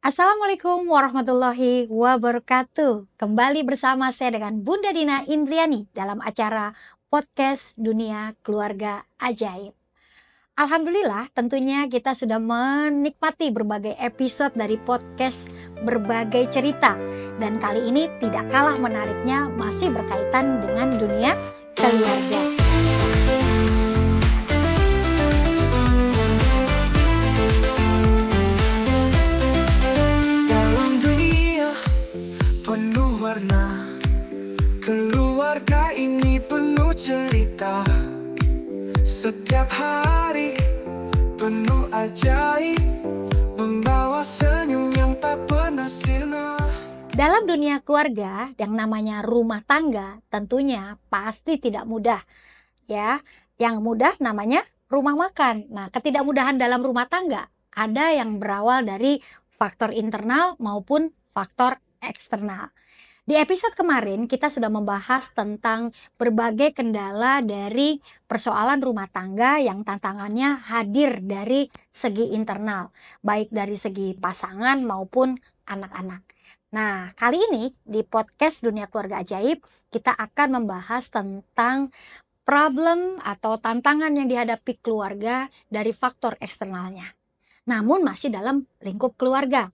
Assalamualaikum warahmatullahi wabarakatuh. Kembali bersama saya dengan Bunda Dina Indriani dalam acara podcast Dunia Keluarga Ajaib. Alhamdulillah tentunya kita sudah menikmati berbagai episode dari podcast berbagai cerita. Dan kali ini tidak kalah menariknya masih berkaitan dengan dunia keluarga. Penuh warna, keluarga ini penuh cerita. Setiap hari penuh ajaib, membawa senyum yang tak pernah sirna. Dalam dunia keluarga yang namanya rumah tangga tentunya pasti tidak mudah ya. Yang mudah namanya rumah makan. Nah, ketidakmudahan dalam rumah tangga ada yang berawal dari faktor internal maupun faktor eksternal. Di episode kemarin kita sudah membahas tentang berbagai kendala dari persoalan rumah tangga yang tantangannya hadir dari segi internal, baik dari segi pasangan maupun anak-anak. Nah, kali ini di podcast Dunia Keluarga Ajaib kita akan membahas tentang problem atau tantangan yang dihadapi keluarga dari faktor eksternalnya. Namun masih dalam lingkup keluarga.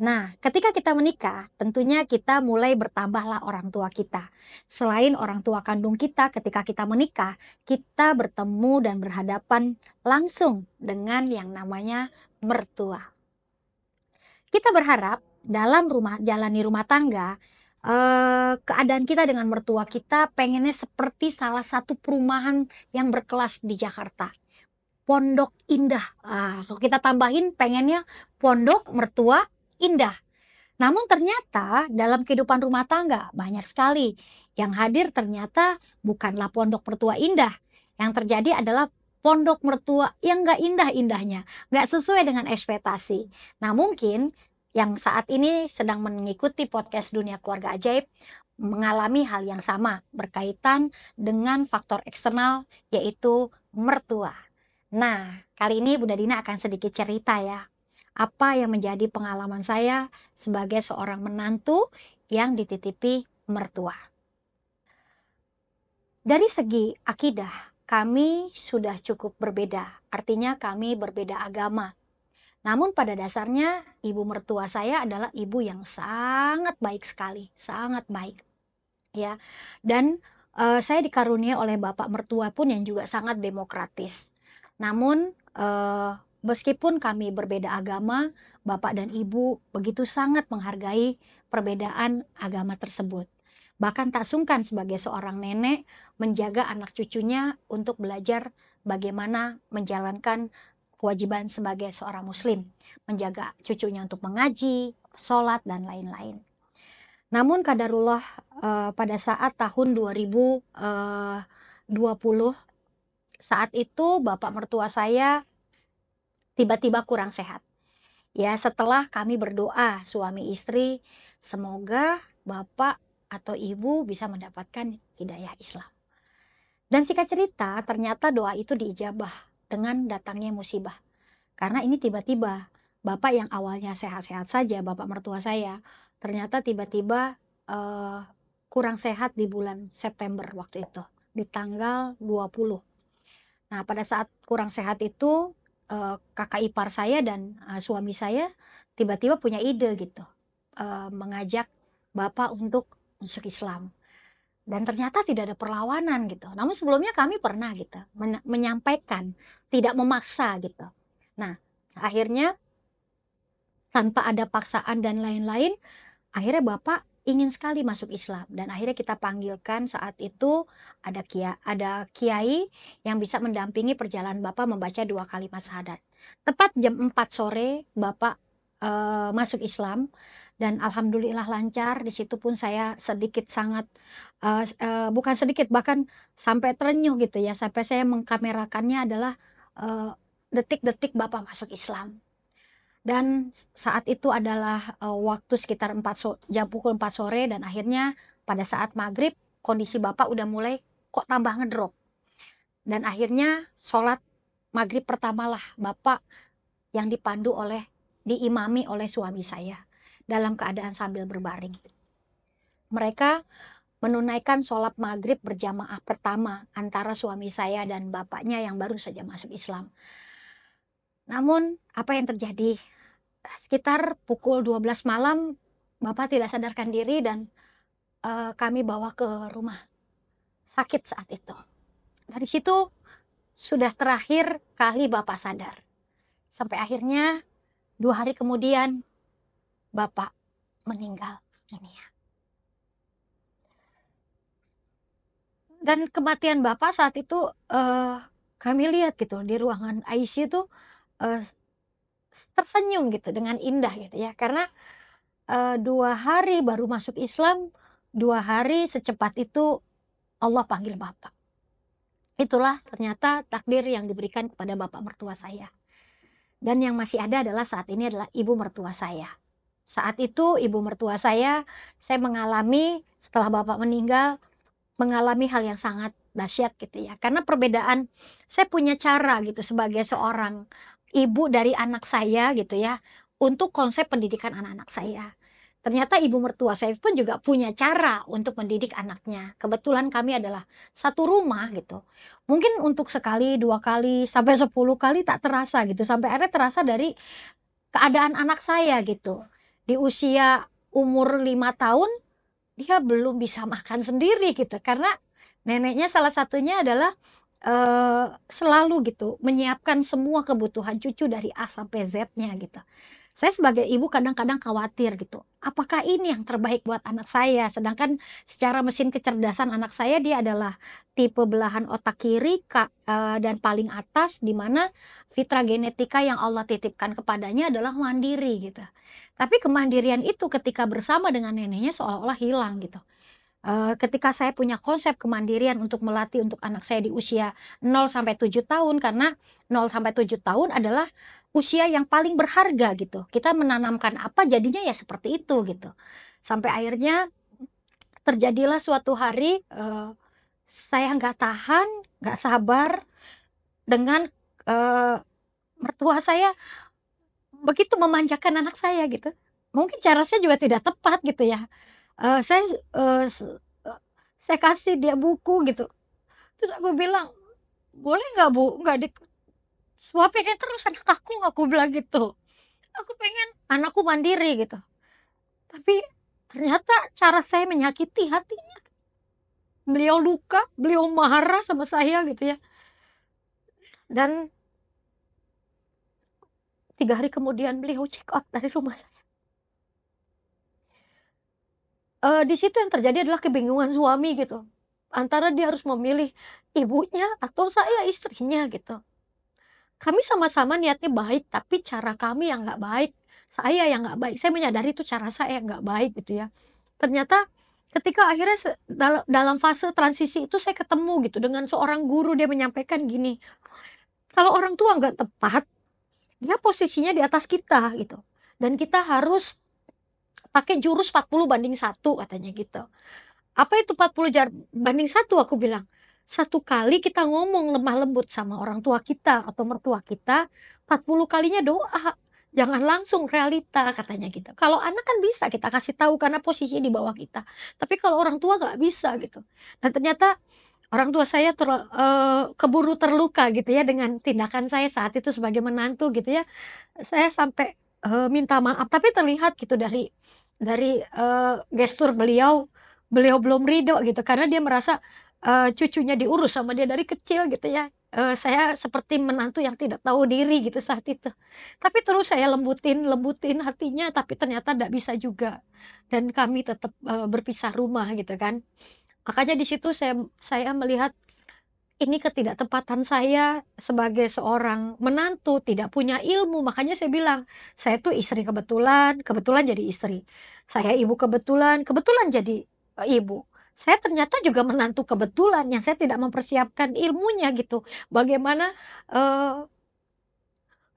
Nah, ketika kita menikah, tentunya kita mulai bertambahlah orang tua kita. Selain orang tua kandung kita, ketika kita menikah, kita bertemu dan berhadapan langsung dengan yang namanya mertua. Kita berharap dalam jalani rumah tangga, keadaan kita dengan mertua kita pengennya seperti salah satu perumahan yang berkelas di Jakarta. Pondok Indah. Kalau kita tambahin pengennya pondok mertua indah. Namun ternyata dalam kehidupan rumah tangga banyak sekali yang hadir ternyata bukanlah pondok mertua indah. Yang terjadi adalah pondok mertua yang gak indah-indahnya, gak sesuai dengan ekspektasi. Nah mungkin yang saat ini sedang mengikuti podcast Dunia Keluarga Ajaib mengalami hal yang sama berkaitan dengan faktor eksternal yaitu mertua. Nah kali ini Bunda Dina akan sedikit cerita ya. Apa yang menjadi pengalaman saya sebagai seorang menantu yang dititipi mertua. Dari segi akidah, kami sudah cukup berbeda. Artinya kami berbeda agama. Namun pada dasarnya ibu mertua saya adalah ibu yang sangat baik sekali, sangat baik. Ya. Dan saya dikaruniai oleh bapak mertua pun yang juga sangat demokratis. Namun meskipun kami berbeda agama, bapak dan ibu begitu sangat menghargai perbedaan agama tersebut. Bahkan tak sungkan sebagai seorang nenek menjaga anak cucunya untuk belajar bagaimana menjalankan kewajiban sebagai seorang muslim. Menjaga cucunya untuk mengaji, sholat, dan lain-lain. Namun qadarullah pada saat tahun 2020, saat itu bapak mertua saya tiba-tiba kurang sehat. Ya, setelah kami berdoa suami istri, semoga bapak atau ibu bisa mendapatkan hidayah Islam. Dan singkat cerita, ternyata doa itu diijabah dengan datangnya musibah. Karena ini tiba-tiba, bapak yang awalnya sehat-sehat saja, bapak mertua saya, ternyata tiba-tiba kurang sehat di bulan September waktu itu, di tanggal 20. Nah, pada saat kurang sehat itu, kakak ipar saya dan suami saya tiba-tiba punya ide gitu, mengajak bapak untuk masuk Islam. Dan ternyata tidak ada perlawanan gitu. Namun sebelumnya kami pernah gitu menyampaikan, tidak memaksa gitu. Nah, akhirnya tanpa ada paksaan dan lain-lain, akhirnya bapak ingin sekali masuk Islam. Dan akhirnya kita panggilkan saat itu ada kiai yang bisa mendampingi perjalanan bapak membaca 2 kalimat syahadat. Tepat jam 4 sore bapak masuk Islam. Dan alhamdulillah lancar. Di situ pun saya sedikit sangat bukan sedikit, bahkan sampai terenyuh gitu ya, sampai saya mengkamerakannya adalah detik-detik bapak masuk Islam. Dan saat itu adalah waktu sekitar jam pukul 4 sore, dan akhirnya pada saat maghrib kondisi bapak udah mulai kok tambah ngedrop. Dan akhirnya sholat maghrib pertamalah bapak yang dipandu oleh diimami oleh suami saya dalam keadaan sambil berbaring. Mereka menunaikan sholat maghrib berjamaah pertama antara suami saya dan bapaknya yang baru saja masuk Islam. Namun apa yang terjadi? Sekitar pukul 12 malam, bapak tidak sadarkan diri dan kami bawa ke rumah sakit saat itu. Dari situ sudah terakhir kali bapak sadar. Sampai akhirnya 2 hari kemudian bapak meninggal dunia. Dan kematian bapak saat itu kami lihat gitu di ruangan ICU itu tersenyum gitu dengan indah gitu ya. Karena 2 hari baru masuk Islam, 2 hari secepat itu Allah panggil bapak. Itulah ternyata takdir yang diberikan kepada bapak mertua saya. Dan yang masih ada adalah saat ini adalah ibu mertua saya. Saat itu ibu mertua saya mengalami setelah bapak meninggal, mengalami hal yang sangat dahsyat gitu ya. Karena perbedaan, saya punya cara gitu sebagai seorang ibu dari anak saya gitu ya, untuk konsep pendidikan anak-anak saya. Ternyata ibu mertua saya pun juga punya cara untuk mendidik anaknya. Kebetulan kami adalah satu rumah gitu. Mungkin untuk sekali, 2 kali, sampai 10 kali tak terasa gitu. Sampai akhirnya terasa dari keadaan anak saya gitu. Di usia umur 5 tahun, dia belum bisa makan sendiri gitu. Karena neneknya salah satunya adalah selalu gitu menyiapkan semua kebutuhan cucu dari A sampai Z-nya gitu. Saya sebagai ibu kadang-kadang khawatir gitu, apakah ini yang terbaik buat anak saya? Sedangkan secara mesin kecerdasan anak saya dia adalah tipe belahan otak kiri dan paling atas, di mana fitrah genetika yang Allah titipkan kepadanya adalah mandiri gitu. Tapi kemandirian itu ketika bersama dengan neneknya seolah-olah hilang gitu. Ketika saya punya konsep kemandirian untuk melatih untuk anak saya di usia 0 sampai 7 tahun, karena 0 sampai 7 tahun adalah usia yang paling berharga gitu. Kita menanamkan apa jadinya ya seperti itu gitu. Sampai akhirnya terjadilah suatu hari saya nggak tahan, nggak sabar dengan mertua saya begitu memanjakan anak saya gitu. Mungkin cara saya juga tidak tepat gitu ya. Saya eee, se saya kasih dia buku gitu, terus aku bilang, "Boleh nggak Bu, nggak disuapinnya terus anak aku bilang gitu. "Aku pengen anakku mandiri," gitu. Tapi ternyata cara saya menyakiti hatinya. Beliau luka, beliau marah sama saya gitu ya. Dan 3 hari kemudian beliau check out dari rumah saya. Di situ yang terjadi adalah kebingungan suami gitu, antara dia harus memilih ibunya atau saya istrinya gitu. Kami sama-sama niatnya baik, tapi cara kami yang nggak baik, saya yang nggak baik. Saya menyadari itu cara saya yang nggak baik gitu ya. Ternyata ketika akhirnya dalam fase transisi itu saya ketemu gitu dengan seorang guru, dia menyampaikan gini, "Kalau orang tua nggak tepat, dia posisinya di atas kita gitu, dan kita harus pakai jurus 40/1," katanya gitu. "Apa itu 40/1?" Aku bilang, "Satu kali kita ngomong lemah lembut sama orang tua kita atau mertua kita, 40 kalinya doa, jangan langsung realita," katanya gitu. "Kalau anak kan bisa kita kasih tahu karena posisinya di bawah kita, tapi kalau orang tua nggak bisa," gitu. Dan ternyata orang tua saya keburu terluka gitu ya dengan tindakan saya saat itu sebagai menantu gitu ya. Saya sampai minta maaf, tapi terlihat gitu dari gestur beliau, beliau belum ridho gitu karena dia merasa cucunya diurus sama dia dari kecil gitu ya. Saya seperti menantu yang tidak tahu diri gitu saat itu. Tapi terus saya lembutin lembutin hatinya, tapi ternyata ndak bisa juga, dan kami tetap berpisah rumah gitu kan. Makanya di situ saya melihat ini ketidaktepatan saya sebagai seorang menantu, tidak punya ilmu. Makanya saya bilang, saya tuh istri kebetulan, kebetulan jadi istri. Saya ibu kebetulan, kebetulan jadi ibu. Saya ternyata juga menantu kebetulan yang saya tidak mempersiapkan ilmunya gitu. Bagaimana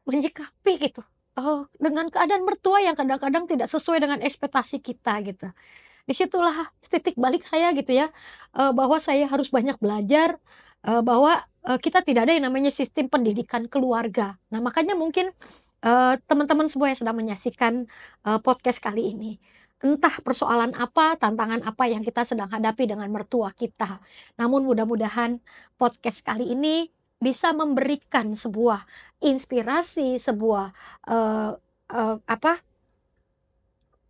menyikapi gitu dengan keadaan mertua yang kadang-kadang tidak sesuai dengan ekspektasi kita gitu. Disitulah titik balik saya gitu ya, bahwa saya harus banyak belajar, bahwa kita tidak ada yang namanya sistem pendidikan keluarga. Nah makanya mungkin teman-teman semua yang sedang menyaksikan podcast kali ini. Entah persoalan apa, tantangan apa yang kita sedang hadapi dengan mertua kita. Namun mudah-mudahan podcast kali ini bisa memberikan sebuah inspirasi, sebuah eh, apa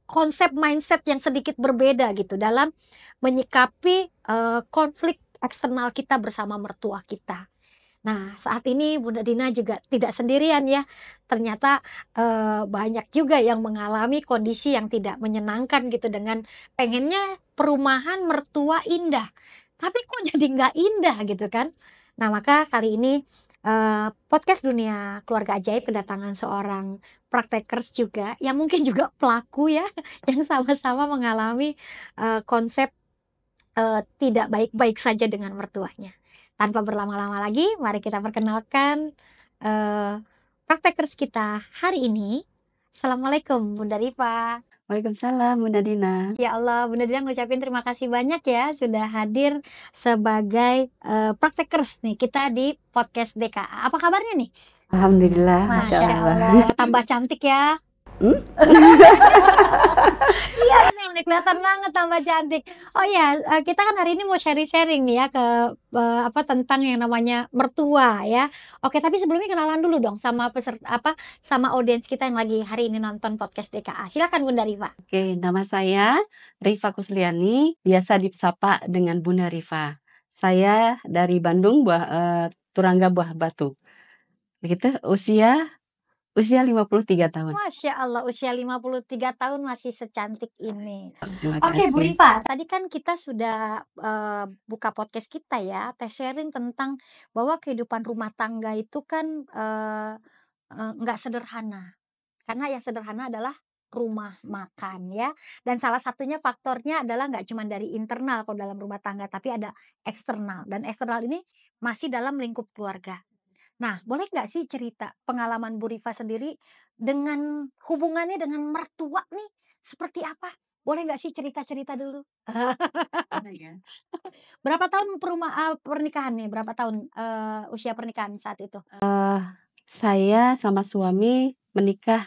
konsep mindset yang sedikit berbeda gitu dalam menyikapi konflik eksternal kita bersama mertua kita. Nah, saat ini Bunda Dina juga tidak sendirian ya. Ternyata banyak juga yang mengalami kondisi yang tidak menyenangkan gitu dengan pengennya perumahan mertua indah. Tapi kok jadi nggak indah gitu kan? Nah, maka kali ini podcast Dunia Keluarga Ajaib kedatangan seorang praktekers juga yang mungkin juga pelaku ya yang sama-sama mengalami konsep tidak baik-baik saja dengan mertuanya. Tanpa berlama-lama lagi, mari kita perkenalkan praktekers kita hari ini. Assalamualaikum Bunda Rifa. Waalaikumsalam Bunda Dina. Ya Allah, Bunda Dina ngucapin terima kasih banyak ya sudah hadir sebagai praktekers nih kita di podcast DKA. Apa kabarnya nih? Alhamdulillah, Masya Masya Allah. Allah, tambah cantik ya. Iya benar nih, kelihatan banget tambah cantik. Oh ya, kita kan hari ini mau sharing-sharing nih ya ke tentang yang namanya mertua ya. Oke, tapi sebelumnya kenalan dulu dong sama sama audiens kita yang lagi hari ini nonton podcast DKA. Silakan Bunda Rifa. Oke, nama saya Rifa Kusliani, biasa disapa dengan Bunda Rifa. Saya dari Bandung, Turangga Buah Batu. Begitu, usia 53 tahun. Masya Allah, usia 53 tahun masih secantik ini. Terima Oke Bu kasih. Rifa, tadi kan kita sudah buka podcast kita ya, sharing tentang bahwa kehidupan rumah tangga itu kan nggak sederhana. Karena yang sederhana adalah rumah makan ya. Dan salah satunya faktornya adalah nggak cuma dari internal kalau dalam rumah tangga, tapi ada eksternal. Dan eksternal ini masih dalam lingkup keluarga. Nah, boleh nggak sih cerita pengalaman Bu Rifa sendiri dengan hubungannya dengan mertua nih seperti apa? Boleh nggak sih cerita-cerita dulu? Berapa tahun pernikahan nih? Berapa tahun usia pernikahan saat itu? Saya sama suami menikah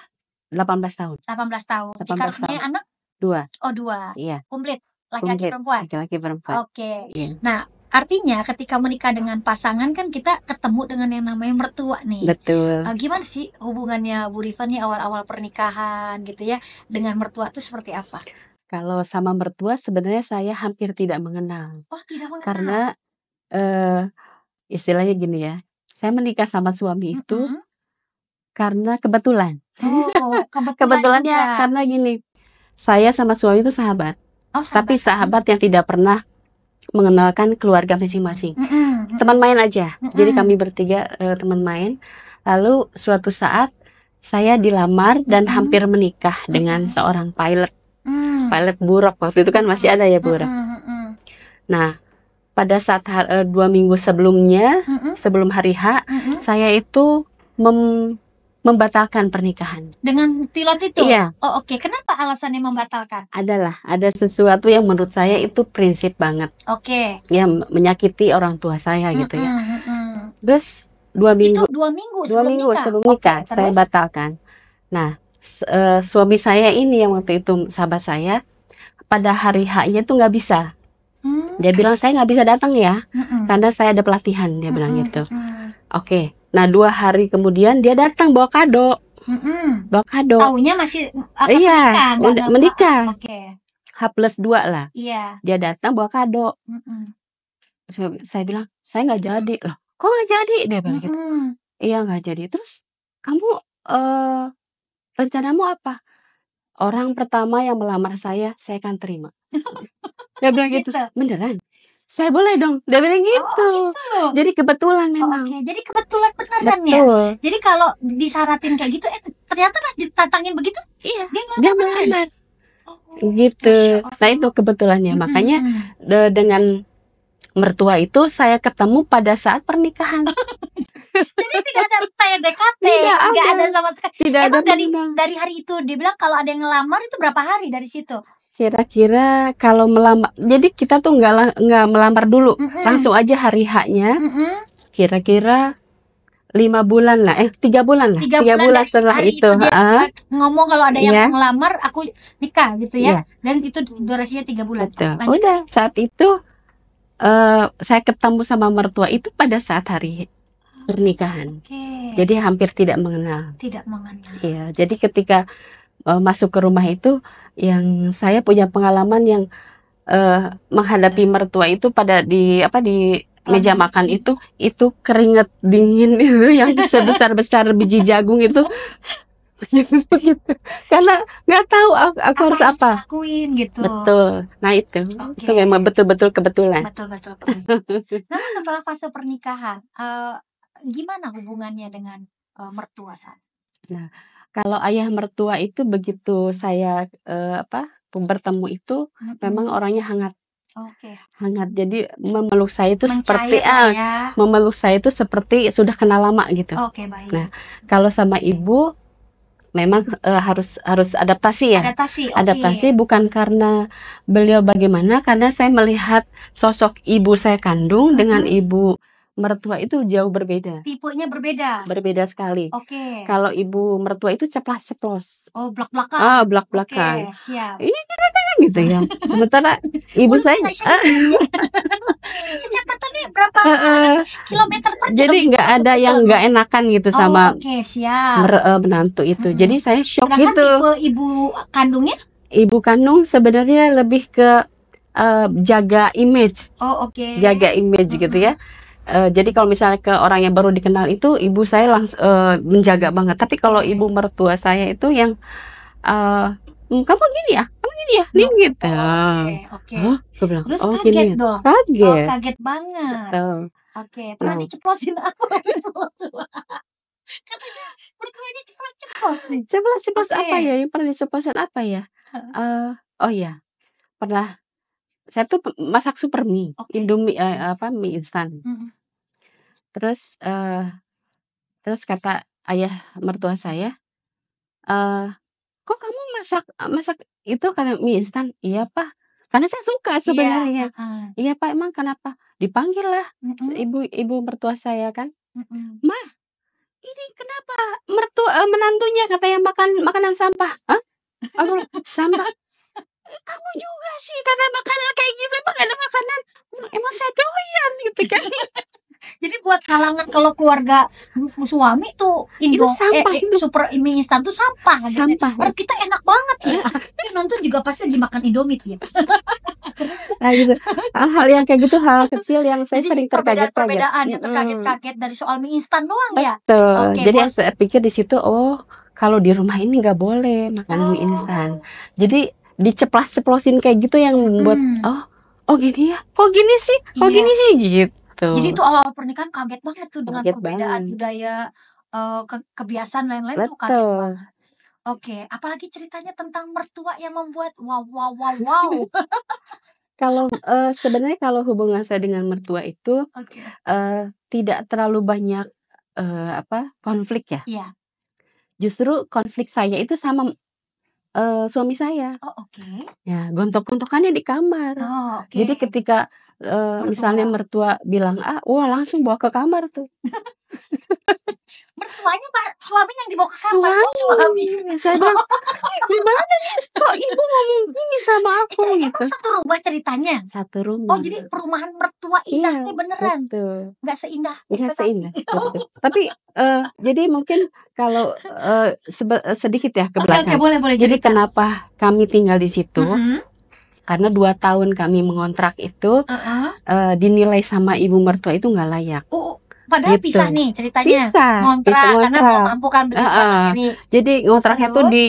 18 tahun. 18 tahun. 18 Dikaruniai tahun. anak? 2. Oh 2. Iya, Komplit. Laki-laki komplit. perempuan? Laki-laki perempuan. Oke. Iya. Nah, artinya ketika menikah dengan pasangan kan kita ketemu dengan yang namanya mertua nih. Betul. Gimana sih hubungannya Bu Rifa nih awal-awal pernikahan gitu ya dengan mertua itu seperti apa? Kalau sama mertua sebenarnya saya hampir tidak mengenal. Oh, tidak mengenal. Karena istilahnya gini ya, saya menikah sama suami itu karena kebetulan. Oh, Kebetulannya juga. karena gini, saya sama suami itu sahabat, Oh, tapi sahabat yang tidak pernah mengenalkan keluarga masing-masing. Teman main aja. Jadi kami bertiga teman main. Lalu suatu saat saya dilamar dan hampir menikah dengan seorang pilot. Pilot buruk waktu itu kan masih ada ya buruk. Nah, pada saat 2 minggu sebelumnya, sebelum hari H, saya itu membatalkan pernikahan. Dengan pilot itu? Iya. Oh, oke. Kenapa alasannya membatalkan? Ada sesuatu yang menurut saya itu prinsip banget. Oke. Ya, menyakiti orang tua saya gitu ya. Terus 2 minggu. Itu 2 minggu sebelum nikah? Sebelum nikah, Oke, saya terus? batalkan. Nah, suami saya ini yang waktu itu sahabat saya, pada hari H-nya tuh nggak bisa. Dia bilang saya nggak bisa datang ya, karena saya ada pelatihan, dia bilang gitu. Oke. Nah 2 hari kemudian dia datang bawa kado. Bawa kado. Taunya masih Iya, menikah? menikah. Oke. H+2 lah. Iya. Dia datang bawa kado. Saya bilang, saya nggak jadi. Loh, kok nggak jadi? Dia bilang gitu. Iya nggak jadi. Terus kamu rencanamu apa? Orang pertama yang melamar saya akan terima. Dia bilang gitu. Beneran? Saya boleh dong. Dia bilang gitu. Oh, gitu. Jadi kebetulan memang. Oke, jadi kebetulan beneran ya. Betul. Jadi kalau disaratin kayak gitu, ternyata pas ditantangin begitu, Iya, dia dia beneran. melamar. Oh, Gitu. Masya Allah. Nah itu kebetulannya. Makanya dengan mertua itu saya ketemu pada saat pernikahan. Jadi tidak ada PDKT, Tidak nggak ada. ada sama sekali. Tidak ada Emang pengundang. dari hari itu dibilang kalau ada yang ngelamar itu berapa hari dari situ? Kira-kira kalau melamar, jadi kita tuh nggak melamar dulu, langsung aja hari H-nya. Kira-kira 5 bulan lah, 3 bulan lah, 3 3 bulan bulan dari setelah hari itu. dia ngomong kalau ada yang Iya. ngelamar aku nikah gitu Iya. ya. Dan itu durasinya 3 bulan. Betul. Lanjut. Udah saat itu saya ketemu sama mertua itu pada saat hari pernikahan. Oke. Jadi hampir tidak mengenal. Tidak mengenal. Iya, jadi ketika masuk ke rumah itu, yang saya punya pengalaman yang menghadapi mertua itu pada di meja makan itu keringet dingin itu yang sebesar-besar biji jagung itu gitu. Karena nggak tahu aku harus apa. Lakuin gitu. Betul. Nah itu Oke. memang betul-betul kebetulan. Betul. Nah, setelah fase pernikahan, gimana hubungannya dengan mertua saat? Nah, kalau ayah mertua itu begitu saya bertemu itu memang orangnya hangat. Oke. Hangat. Jadi memeluk saya itu seperti Mencair lah ya. memeluk saya itu seperti sudah kenal lama gitu. Oke, baik. Nah, kalau sama ibu memang harus adaptasi ya. Adaptasi. Oke. Adaptasi bukan karena beliau bagaimana, karena saya melihat sosok ibu saya kandung dengan ibu mertua itu jauh berbeda. Tipenya berbeda. Berbeda sekali. Oke. Kalau ibu mertua itu ceplas-ceplos. Oh, belak-belakan. Belak-belakan. Oke, siap. Ini gitu ya. Sementara ibu saya kecepatannya berapa kilometer per jam? jadi nggak ada yang nggak enakan gitu sama Oke, siap. menantu itu. Jadi saya shock Sedangkan gitu. tipe ibu kandungnya? Ibu kandung sebenarnya lebih ke jaga image, Oh, oke. jaga image gitu ya. Jadi kalau misalnya ke orang yang baru dikenal itu, ibu saya langsung menjaga banget. Tapi kalau ibu mertua saya itu yang kamu gini ya, nih gitu. Oke. Hah? Gue bilang, Terus oh kaget gini. dong. Kaget. Oh, kaget banget. Betul. Oke, pernah Nah. diceplosin apa? Katanya mertuanya ceplos-ceplos nih. Ceplos Oke. apa ya? Yang pernah diceplosin apa ya? Oh iya, pernah. Saya tuh masak super mie, Oke. Indomie mie instan. Terus kata ayah mertua saya, kok kamu masak itu kata mie instan? Iya Pak, karena saya suka sebenarnya. Iya Pak, emang kenapa? Dipanggil lah ibu mertua saya kan. Ma, ini kenapa menantunya katanya makan makanan sampah? Hah? Aku bilang, sampah? Kamu juga sih kata makanan kayak gitu, emang ada makanan? Emang saya doyan gitu kan. Jadi buat kalangan kalau keluarga suami tuh Itu sampah itu. super mie instan tuh sampah. Sampah. Gitu. Kita enak banget ya. Ini nonton juga pasti dimakan Indomie ya. Nah gitu. Hal-hal yang kayak gitu, hal kecil yang saya Jadi sering terkaget-kaget. perbedaan yang terkaget-kaget dari soal mie instan doang ya. Betul. Oke, Jadi saya pikir di situ, kalau di rumah ini nggak boleh makan mie instan. Jadi diceplas-ceplosin kayak gitu yang membuat gini ya, kok gini sih, gitu. Jadi itu awal pernikahan kaget banget tuh dengan Kaget perbedaan banget. budaya, kebiasaan lain-lain tuh kaget Betul. banget. Oke, apalagi ceritanya tentang mertua yang membuat wow. Kalau sebenarnya kalau hubungan saya dengan mertua itu Oke. tidak terlalu banyak konflik ya. Iya. Justru konflik saya itu sama suami saya. Oh, oke. Ya, gontok-gontokannya di kamar. Oh, oke. Jadi ketika misalnya mertua bilang wah langsung bawa ke kamar tuh. Mertuanya suami yang dibawa ke kamar. Suami. Saya bilang, gimana nih kok ibu ngomong gini sama aku gitu. Emang satu rumah ceritanya? Satu rumah. Oh, jadi perumahan mertua indahnya beneran. Betul. Nggak seindah Nggak ekspektasi. seindah. Betul. Tapi jadi mungkin kalau sedikit ya ke belakang. Oke, boleh Jadi cerita. kenapa kami tinggal di situ? Karena 2 tahun kami mengontrak itu dinilai sama ibu mertua itu nggak layak. Padahal Gitu. pisah nih ceritanya. Bisa Ngontrak karena ngontrak. mau mampu kan bikin rumah sendiri. Jadi ngontraknya tuh di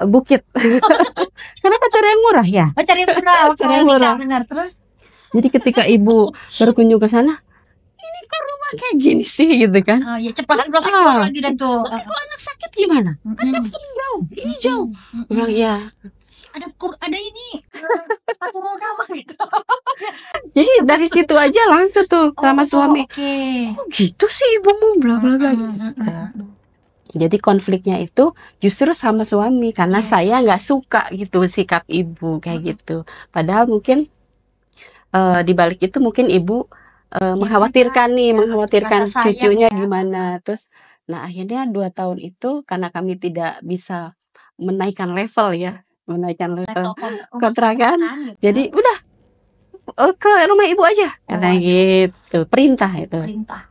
bukit. Karena pacar yang murah ya. Cari murah, Cari yang murah. benar. Terus Jadi ketika ibu berkunjung ke sana, ini kok rumah kayak gini sih gitu kan. ya ceplos-ceplos keluar lagi dan tuh. Kalau anak sakit gimana? Anak jauh, ini jauh. Bilang ya. Ada ini sepatu roda mah gitu. Jadi dari situ aja langsung tuh sama suami. Oke. Oh gitu sih ibumu bla bla bla. Jadi konfliknya itu justru sama suami karena saya nggak suka gitu sikap ibu kayak gitu. Padahal mungkin di balik itu mungkin ibu mengkhawatirkan nih, ya, mengkhawatirkan rasa sayang cucunya ya. gimana. Terus, nah akhirnya 2 tahun itu karena kami tidak bisa menaikkan level ya, menaikkan Level level rumah kontrakan, kontrakan gitu. jadi udah ke rumah ibu aja, katanya Waduh, gitu. Perintah itu, perintah.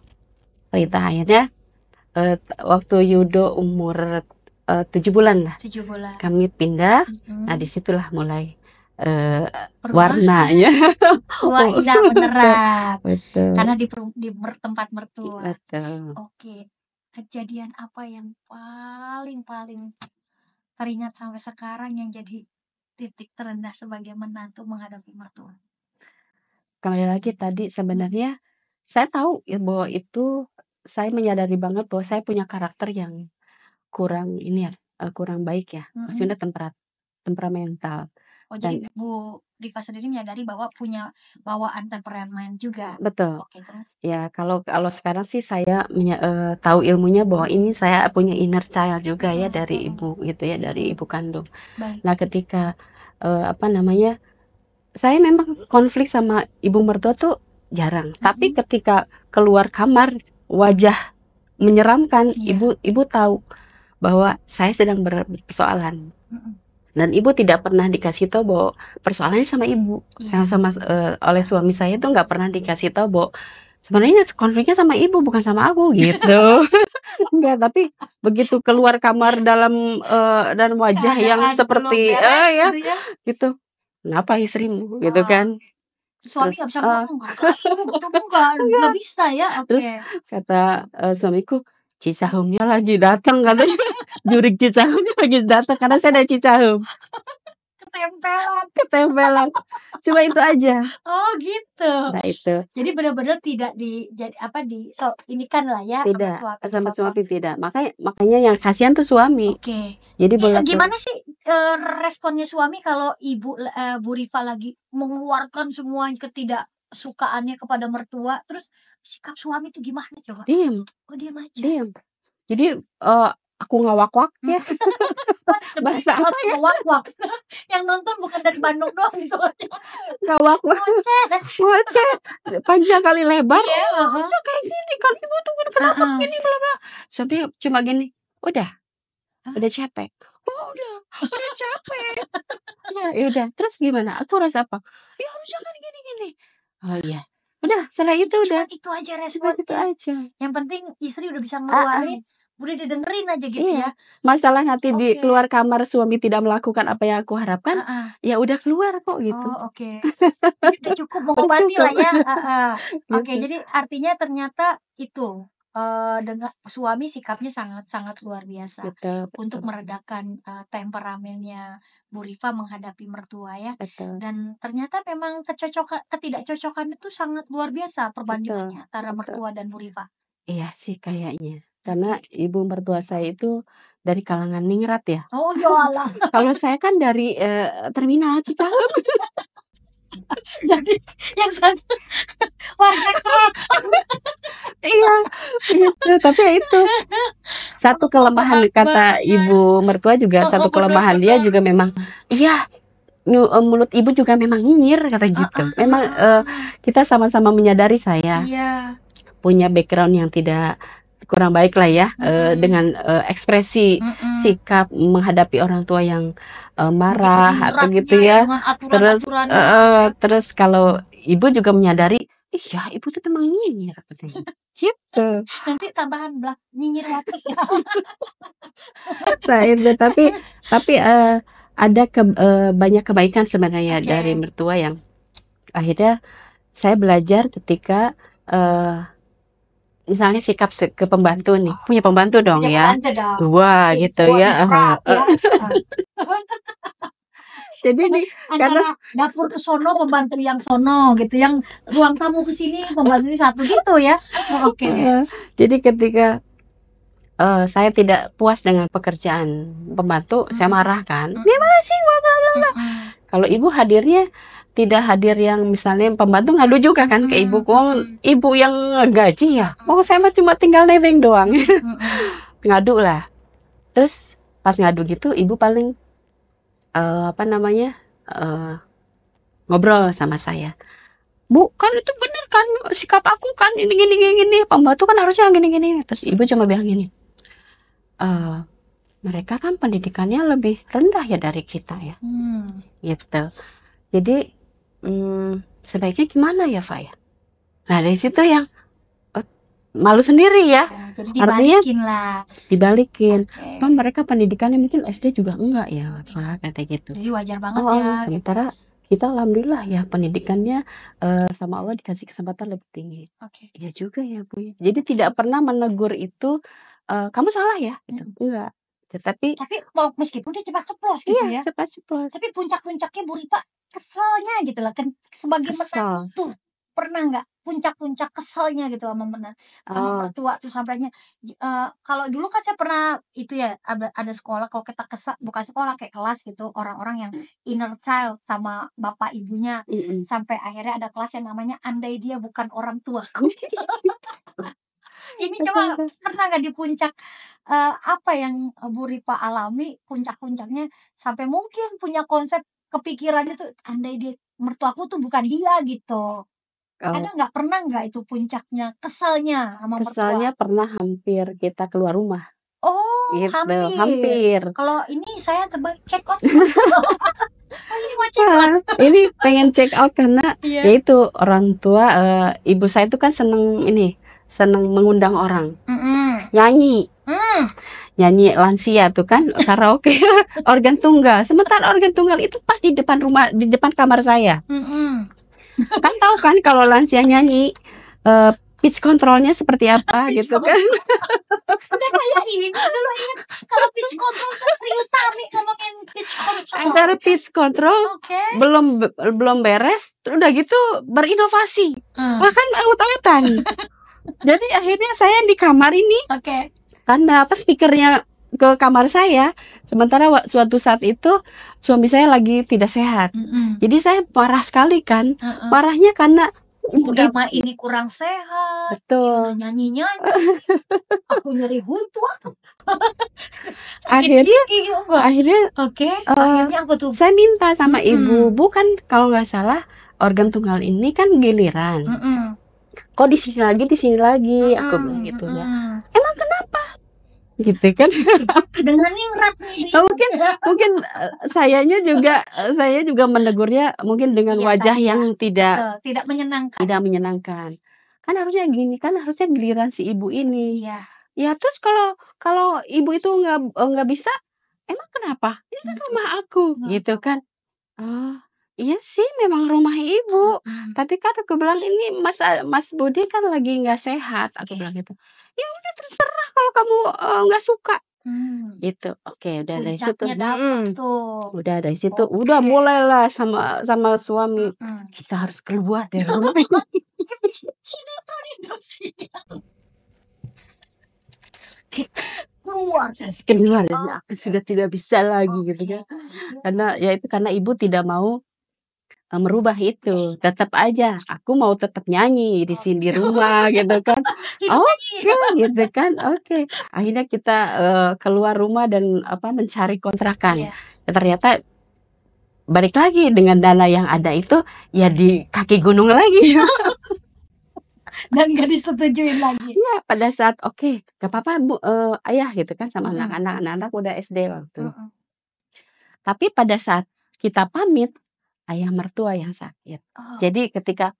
perintah. Akhirnya waktu Yudo umur 7 bulan lah, 7 bulan. kami pindah. Mm-mm. Nah disitulah mulai Perubahan. warnanya. Wah, indah beneran. Betul, Karena di tempat mertua. betul. Oke, kejadian apa yang paling teringat sampai sekarang yang jadi titik terendah sebagai menantu menghadapi mertua? Kembali lagi tadi sebenarnya saya tahu ya bahwa itu saya menyadari banget bahwa saya punya karakter yang kurang ini ya, kurang baik ya, Mm-mm. maksudnya temperamental. Oh, Dan jadi Bu Rifa sendiri menyadari bahwa punya bawaan temperamen juga. betul. Oke, terus? Ya kalau kalau sekarang sih saya tahu ilmunya bahwa ini saya punya inner child juga ya dari ibu gitu ya, dari ibu kandung. Baik. Nah ketika apa namanya, saya memang konflik sama ibu mertua tuh jarang. Tapi ketika keluar kamar wajah menyeramkan, Iya. ibu tahu bahwa saya sedang berpersoalan. Mm-mm. Dan ibu tidak pernah dikasih tahu bahwa persoalannya sama ibu. Iya. Yang sama oleh suami saya tuh nggak pernah dikasih tahu bahwa sebenarnya konfliknya sama ibu bukan sama aku gitu. Enggak, tapi begitu keluar kamar dalam wajah yang Keadaan belum seperti beres ya gitu ya. gitu. Kenapa istrimu gitu Oh, kan? suami Terus nggak bisa ngomong gara-gara ibu gitu nggak bisa ya. terus Oke. kata suamiku, Cicahumnya lagi datang katanya. Jurik Cicahumnya lagi datang karena saya ada Cicahum. Ketempelan. Cuma itu aja. Oh gitu. Nah itu Jadi benar-benar tidak ini kan lah ya tidak suami sama dipotong. suami tidak. Makanya yang kasihan tuh suami. Oke. Jadi bolak Gimana sih responnya suami kalau Bu Rifa lagi mengeluarkan semua ketidaksukaannya kepada mertua, terus sikap suami itu gimana coba? diem, Oh, diam aja. diem. Jadi aku ngawak-wak ya. Bahasa apa ya? Ngawak-wak. Yang nonton bukan dari Bandung doang soalnya. Ngawak-wak. Ngoceh. Panjang kali lebar. Iya, Bisa kayak gini kan ibu tuh kenapa gini bla bla. Suami cuma gini, udah capek. Oh, udah capek. Ya udah. Terus gimana? Aku harus apa? Ya harusnya kan gini-gini. Oh iya. Udah, setelah itu udah. Itu aja Cuma responnya. itu aja. Yang penting istri udah bisa ngeluarin, udah didengerin aja gitu Iya. ya. Masalah nanti di Oke. keluar kamar suami tidak melakukan apa yang aku harapkan, ya udah keluar kok gitu. Oh, oke. Jadi udah cukup mengobati lah ya. Oke, Gitu. jadi artinya ternyata itu dengan suami sikapnya sangat-sangat luar biasa Betul, untuk betul, meredakan temperamennya Bu Rifa menghadapi mertua ya. betul. Dan ternyata memang ketidakcocokan itu sangat luar biasa perbandingannya antara betul. mertua dan Bu Rifa. Iya sih kayaknya. Karena ibu mertua saya itu dari kalangan ningrat ya. Oh, yalah. Kalau saya kan dari terminal Cicahem. Jadi yang satu warga kerak. Iya, gitu. Tapi ya itu satu kelemahan kata ibu mertua juga satu kelemahan dia juga memang iya mulut ibu juga memang nyinyir kata gitu. Memang kita sama-sama menyadari saya Iya. punya background yang tidak kurang baik lah ya dengan ekspresi sikap menghadapi orang tua yang marah atau gitu ya. Terus kalau ibu juga menyadari, iya ibu tuh memang nyinyir katanya. Gitu. Nanti tambahan nyinyir lagi. Nah itu tapi ada banyak kebaikan sebenarnya dari mertua yang akhirnya saya belajar ketika misalnya sikap ke pembantu nih, punya pembantu dong ya, dua gitu ya. Jadi nih karena dapur ke sono pembantu yang sono gitu, yang ruang tamu ke sini pembantu satu gitu ya. Oke. Jadi ketika saya tidak puas dengan pekerjaan pembantu, saya marah kan. Gimana sih? Kalau ibu hadirnya tidak hadir yang misalnya pembantu ngadu juga kan ke ibu, ibu yang gaji ya. Oh saya mah cuma tinggal nebeng doang. Ngadu lah. Terus pas ngadu gitu ibu paling ngobrol sama saya. Bu, kan itu bener kan sikap aku kan ini gini, pembantu kan harusnya gini. Terus ibu cuma bilang gini, mereka kan pendidikannya lebih rendah ya dari kita ya, gitu. Jadi sebaiknya gimana ya, Fa ya? Nah dari situ yang malu sendiri ya. Jadi Artinya dibalikin lah. dibalikin. Oke. Kan mereka pendidikannya mungkin SD juga enggak ya, Fa, kata gitu. Jadi wajar banget ya. Sementara kita alhamdulillah ya pendidikannya sama Allah dikasih kesempatan lebih tinggi. Oke. Iya juga ya, Bu. Jadi tidak pernah menegur itu kamu salah ya, gitu. Enggak. Tapi meskipun dia cepat ceplos gitu Iya, ya. cepat ceplos. Tapi puncak-puncaknya Bu Ripa keselnya gitu lah kan, sebagai menantu tuh pernah nggak puncak-puncak keselnya gitu sama mertua tuh sampainya kalau dulu kan saya pernah itu ya ada sekolah kalau kita kesal, bukan sekolah kayak kelas gitu, orang-orang yang inner child sama bapak ibunya sampai akhirnya ada kelas yang namanya andai dia bukan orang tuaku. Ini coba pernah nggak di puncak apa yang Bu Ripa alami puncak-puncaknya sampai mungkin punya konsep kepikiran itu andai dia mertuaku tuh bukan dia gitu. Ada nggak, pernah nggak itu puncaknya kesalnya sama mertua? Kesalnya pernah hampir kita keluar rumah. Oh, Gitu, hampir. hampir. Kalau ini saya check out. Ini mau check out. Ini pengen check out karena yaitu orang tua ibu saya itu kan seneng mengundang orang nyanyi lansia tuh kan karaoke organ tunggal. Sementara organ tunggal itu pas di depan rumah, di depan kamar saya. Kan tahu kan kalau lansia nyanyi pitch controlnya seperti apa gitu kan. Udah kayak ini dulu ingat kalau pitch control kan Sri Utami ngomongin pitch control. Antara pitch control belum beres, udah gitu berinovasi. Bahkan autan. Jadi akhirnya saya di kamar ini. Karena speakernya ke kamar saya. Sementara suatu saat itu suami saya lagi tidak sehat. Jadi saya marah sekali kan. Marahnya karena udah mah ini kurang sehat. Betul. Nyanyi aku nyeri huntu. Akhirnya apa tuh? Saya minta sama ibu, Bu, kan kalau nggak salah organ tunggal ini kan giliran. Kok di sini lagi, aku bilang gitu ya. Emang kenapa? Gitu kan. Dengan ningrat nih. Mungkin saya juga menegurnya mungkin dengan wajah yang tidak menyenangkan. Kan harusnya gini, kan harusnya giliran si ibu ini. Ya terus kalau ibu itu nggak bisa, emang kenapa? Ini kan rumah aku, gitu kan. Iya sih memang rumah ibu, tapi kan aku bilang ini Mas Budi kan lagi nggak sehat, aku bilang gitu. Ya udah terserah kalau kamu nggak suka, gitu. Oke, udah dari situ, udah dari situ, udah mulailah sama suami, kita harus keluar dari rumah ini. keluar dan aku sudah tidak bisa lagi gitu kan, karena ibu tidak mau merubah itu, tetap aja aku mau tetap nyanyi di sini di rumah gitu kan. Gitu kan. Oke. Akhirnya kita keluar rumah dan mencari kontrakan. Ternyata balik lagi dengan dana yang ada itu ya di kaki gunung lagi. Dan gak disetujuin lagi. Ya pada saat gak apa-apa Bu, ayah gitu kan sama anak-anak udah SD waktu. Tapi pada saat kita pamit, ayah mertua yang sakit. Jadi ketika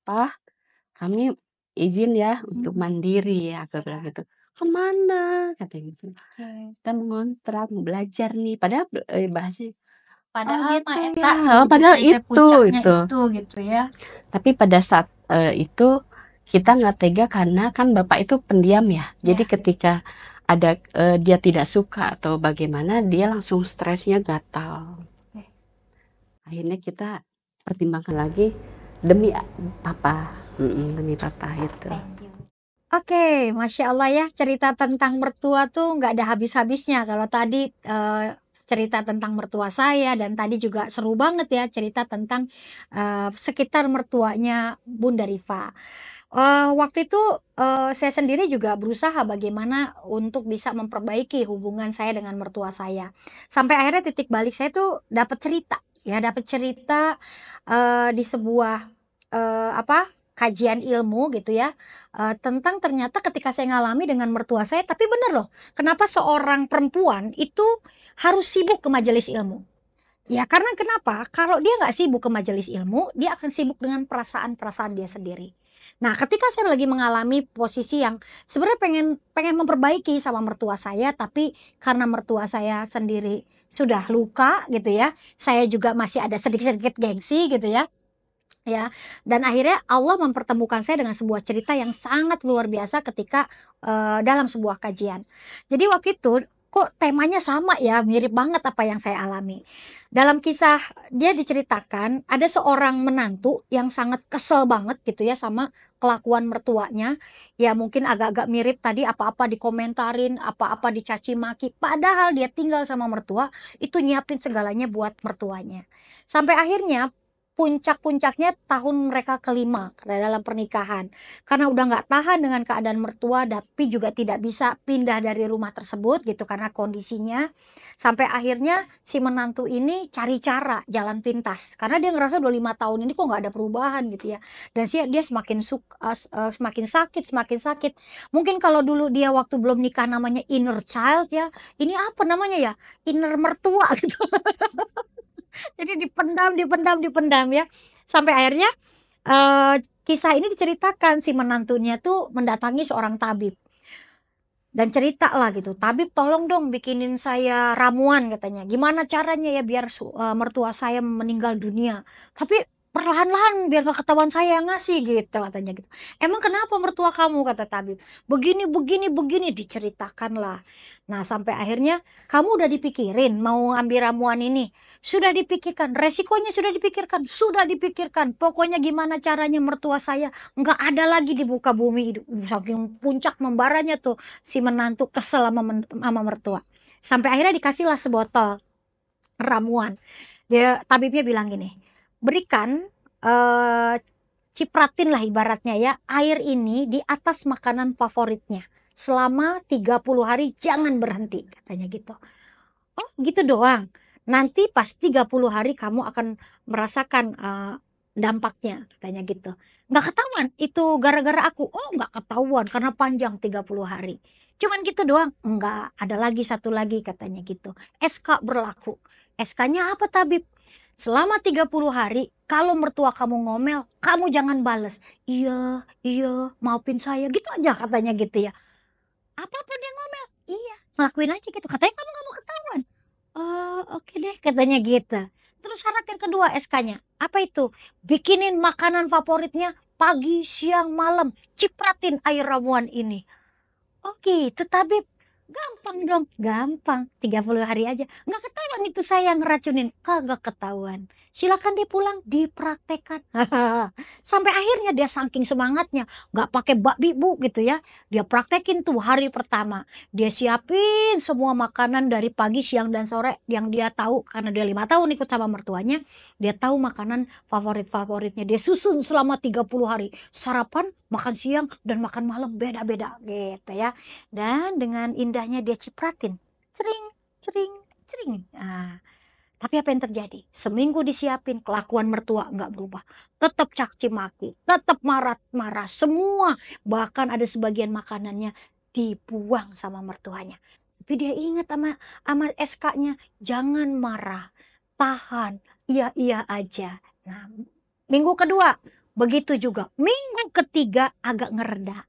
kami izin ya untuk mandiri ya, aku bilang gitu. Kemana? Katanya gitu. Kita mengontrak, mau belajar nih. Padahal bahasnya. Padahal itu gitu ya. Tapi pada saat itu kita nggak tega karena kan bapak itu pendiam ya. Jadi ketika ada dia tidak suka atau bagaimana, dia langsung stresnya gatal. Akhirnya kita pertimbangkan lagi demi papa itu. Oke, Masya Allah ya, cerita tentang mertua tuh nggak ada habis-habisnya. Kalau tadi cerita tentang mertua saya dan tadi juga seru banget ya cerita tentang sekitar mertuanya Bunda Rifa. Waktu itu saya sendiri juga berusaha bagaimana untuk bisa memperbaiki hubungan saya dengan mertua saya. Sampai akhirnya titik balik saya tuh dapat cerita di sebuah kajian ilmu gitu ya, tentang ternyata ketika saya ngalami dengan mertua saya, tapi bener loh, kenapa seorang perempuan itu harus sibuk ke majelis ilmu. Ya karena kenapa? Kalau dia nggak sibuk ke majelis ilmu, dia akan sibuk dengan perasaan-perasaan dia sendiri. Nah, ketika saya lagi mengalami posisi yang sebenarnya pengen pengen memperbaiki sama mertua saya, tapi karena mertua saya sendiri sudah luka gitu ya, saya juga masih ada sedikit-sedikit gengsi gitu ya. Ya, dan akhirnya Allah mempertemukan saya dengan sebuah cerita yang sangat luar biasa ketika dalam sebuah kajian. Jadi waktu itu kok temanya sama ya, mirip banget apa yang saya alami. Dalam kisah dia diceritakan ada seorang menantu yang sangat kesel banget gitu ya sama kelakuan mertuanya. Ya mungkin agak-agak mirip tadi, apa-apa dikomentarin, apa-apa dicaci maki, padahal dia tinggal sama mertua, itu nyiapin segalanya buat mertuanya. Sampai akhirnya puncak-puncaknya tahun mereka kelima dalam pernikahan. Karena udah nggak tahan dengan keadaan mertua, tapi juga tidak bisa pindah dari rumah tersebut gitu karena kondisinya. Sampai akhirnya si menantu ini cari cara jalan pintas. Karena dia ngerasa udah 5 tahun ini kok nggak ada perubahan gitu ya. Dan dia semakin semakin sakit. Mungkin kalau dulu dia waktu belum nikah namanya inner child ya. Ini apa namanya ya? Inner mertua gitu. Jadi dipendam ya. Sampai akhirnya kisah ini diceritakan si menantunya tuh mendatangi seorang tabib dan cerita lah gitu, "Tabib tolong dong bikinin saya ramuan," katanya. "Gimana caranya ya biar mertua saya meninggal dunia? Tapi perlahan-lahan biar gak ketahuan saya yang ngasih," gitu katanya gitu. "Emang kenapa mertua kamu?" kata tabib. "Begini begini begini," diceritakan lah. Nah sampai akhirnya, "Kamu udah dipikirin mau ambil ramuan ini?" "Sudah dipikirkan." "Resikonya sudah dipikirkan?" "Sudah dipikirkan. Pokoknya gimana caranya mertua saya nggak ada lagi di muka bumi." Saking puncak membaranya tuh si menantu kesel sama mertua. Sampai akhirnya dikasihlah sebotol ramuan. Tabibnya bilang gini, "Berikan, cipratin lah ibaratnya ya, air ini di atas makanan favoritnya. Selama 30 hari jangan berhenti," katanya gitu. "Oh gitu doang? Nanti pas 30 hari kamu akan merasakan, dampaknya," katanya gitu. "Nggak ketahuan itu gara-gara aku?" "Oh nggak ketahuan karena panjang 30 hari." "Cuman gitu doang?" "Enggak, ada lagi satu lagi," katanya gitu, "SK berlaku." "SK-nya apa tabib?" "Selama 30 hari kalau mertua kamu ngomel, kamu jangan bales, 'Iya iya maafin saya,' gitu aja," katanya gitu ya. "Apapun dia ngomel?" "Iya, ngelakuin aja gitu, katanya kamu nggak mau ketahuan." "Oh oke deh," katanya gitu. Terus syarat yang kedua SK-nya, apa itu? "Bikinin makanan favoritnya pagi, siang, malam, cipratin air ramuan ini." "Oh gitu tabib, gampang dong." "Gampang, 30 hari aja." "Nggak ketahuan itu saya yang ngeracunin?" "Kagak ketahuan." "Silakan dia pulang dipraktekkan." Sampai akhirnya dia saking semangatnya, nggak pakai babi bu gitu ya, dia praktekin tuh hari pertama. Dia siapin semua makanan dari pagi, siang, dan sore yang dia tahu karena dia 5 tahun ikut sama mertuanya, dia tahu makanan favorit-favoritnya, dia susun selama 30 hari. Sarapan, makan siang, dan makan malam beda-beda gitu ya. Dan dengan indahnya dia cipratin, cering cering cering. Nah, tapi apa yang terjadi? Seminggu disiapin, kelakuan mertua nggak berubah. Tetap caci maki, tetap marah-marah semua. Bahkan ada sebagian makanannya dibuang sama mertuanya. Tapi dia ingat sama SK-nya, jangan marah, tahan, iya-iya aja. Nah, minggu kedua begitu juga. Minggu ketiga agak ngereda.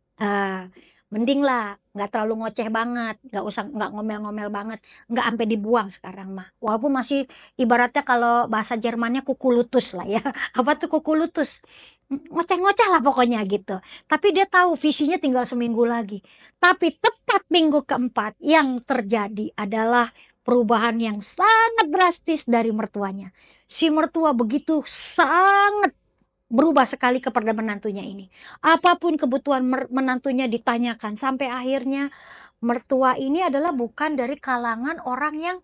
Mending lah, nggak terlalu ngoceh banget, nggak ngomel-ngomel banget, nggak sampai dibuang sekarang mah. Walaupun masih ibaratnya kalau bahasa Jermannya kukulutus lah ya. Apa tuh kukulutus? Ngoceh-ngoceh lah pokoknya gitu. Tapi dia tahu visinya tinggal seminggu lagi. Tapi tepat minggu keempat yang terjadi adalah perubahan yang sangat drastis dari mertuanya. Si mertua begitu sangat berubah sekali kepada menantunya ini. Apapun kebutuhan menantunya ditanyakan, sampai akhirnya mertua ini adalah bukan dari kalangan orang yang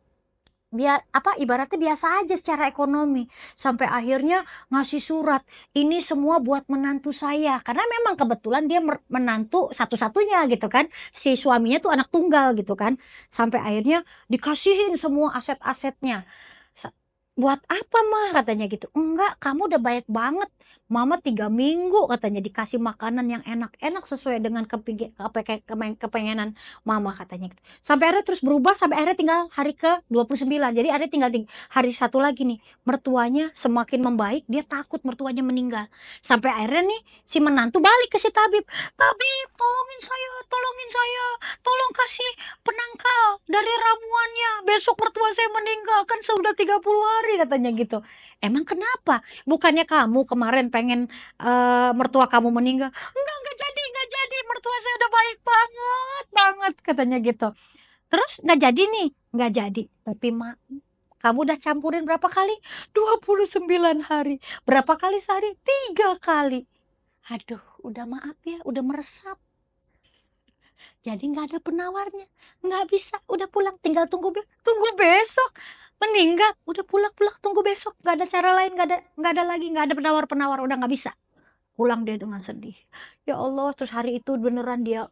ibaratnya biasa aja secara ekonomi. Sampai akhirnya ngasih surat, "Ini semua buat menantu saya." Karena memang kebetulan dia menantu satu-satunya gitu kan. Si suaminya tuh anak tunggal gitu kan. Sampai akhirnya dikasihin semua aset-asetnya. "Buat apa mah?" katanya gitu. "Enggak, kamu udah baik banget Mama 3 minggu katanya dikasih makanan yang enak-enak sesuai dengan kepengenan mama katanya gitu. Sampai akhirnya terus berubah sampai akhirnya tinggal hari ke 29. Jadi akhirnya tinggal hari satu lagi nih. Mertuanya semakin membaik, dia takut mertuanya meninggal. Sampai akhirnya nih si menantu balik ke si tabib. Tabib, tolongin saya, tolong kasih penangkal dari ramuannya. Besok mertua saya meninggal, kan sudah 30 hari katanya gitu. Emang kenapa? Bukannya kamu kemarin pengen mertua kamu meninggal? Enggak jadi, mertua saya udah baik banget banget katanya gitu. Terus nggak jadi nih, nggak jadi. Tapi kamu udah campurin berapa kali? 29 hari. Berapa kali sehari? 3 kali. Aduh, udah maaf ya, udah meresap. Jadi nggak ada penawarnya, nggak bisa, udah pulang, tinggal tunggu besok. Meninggal, udah pulang, tunggu besok, nggak ada cara lain, nggak ada lagi, nggak ada penawar, udah nggak bisa. Pulang dia dengan sedih. Ya Allah, terus hari itu beneran dia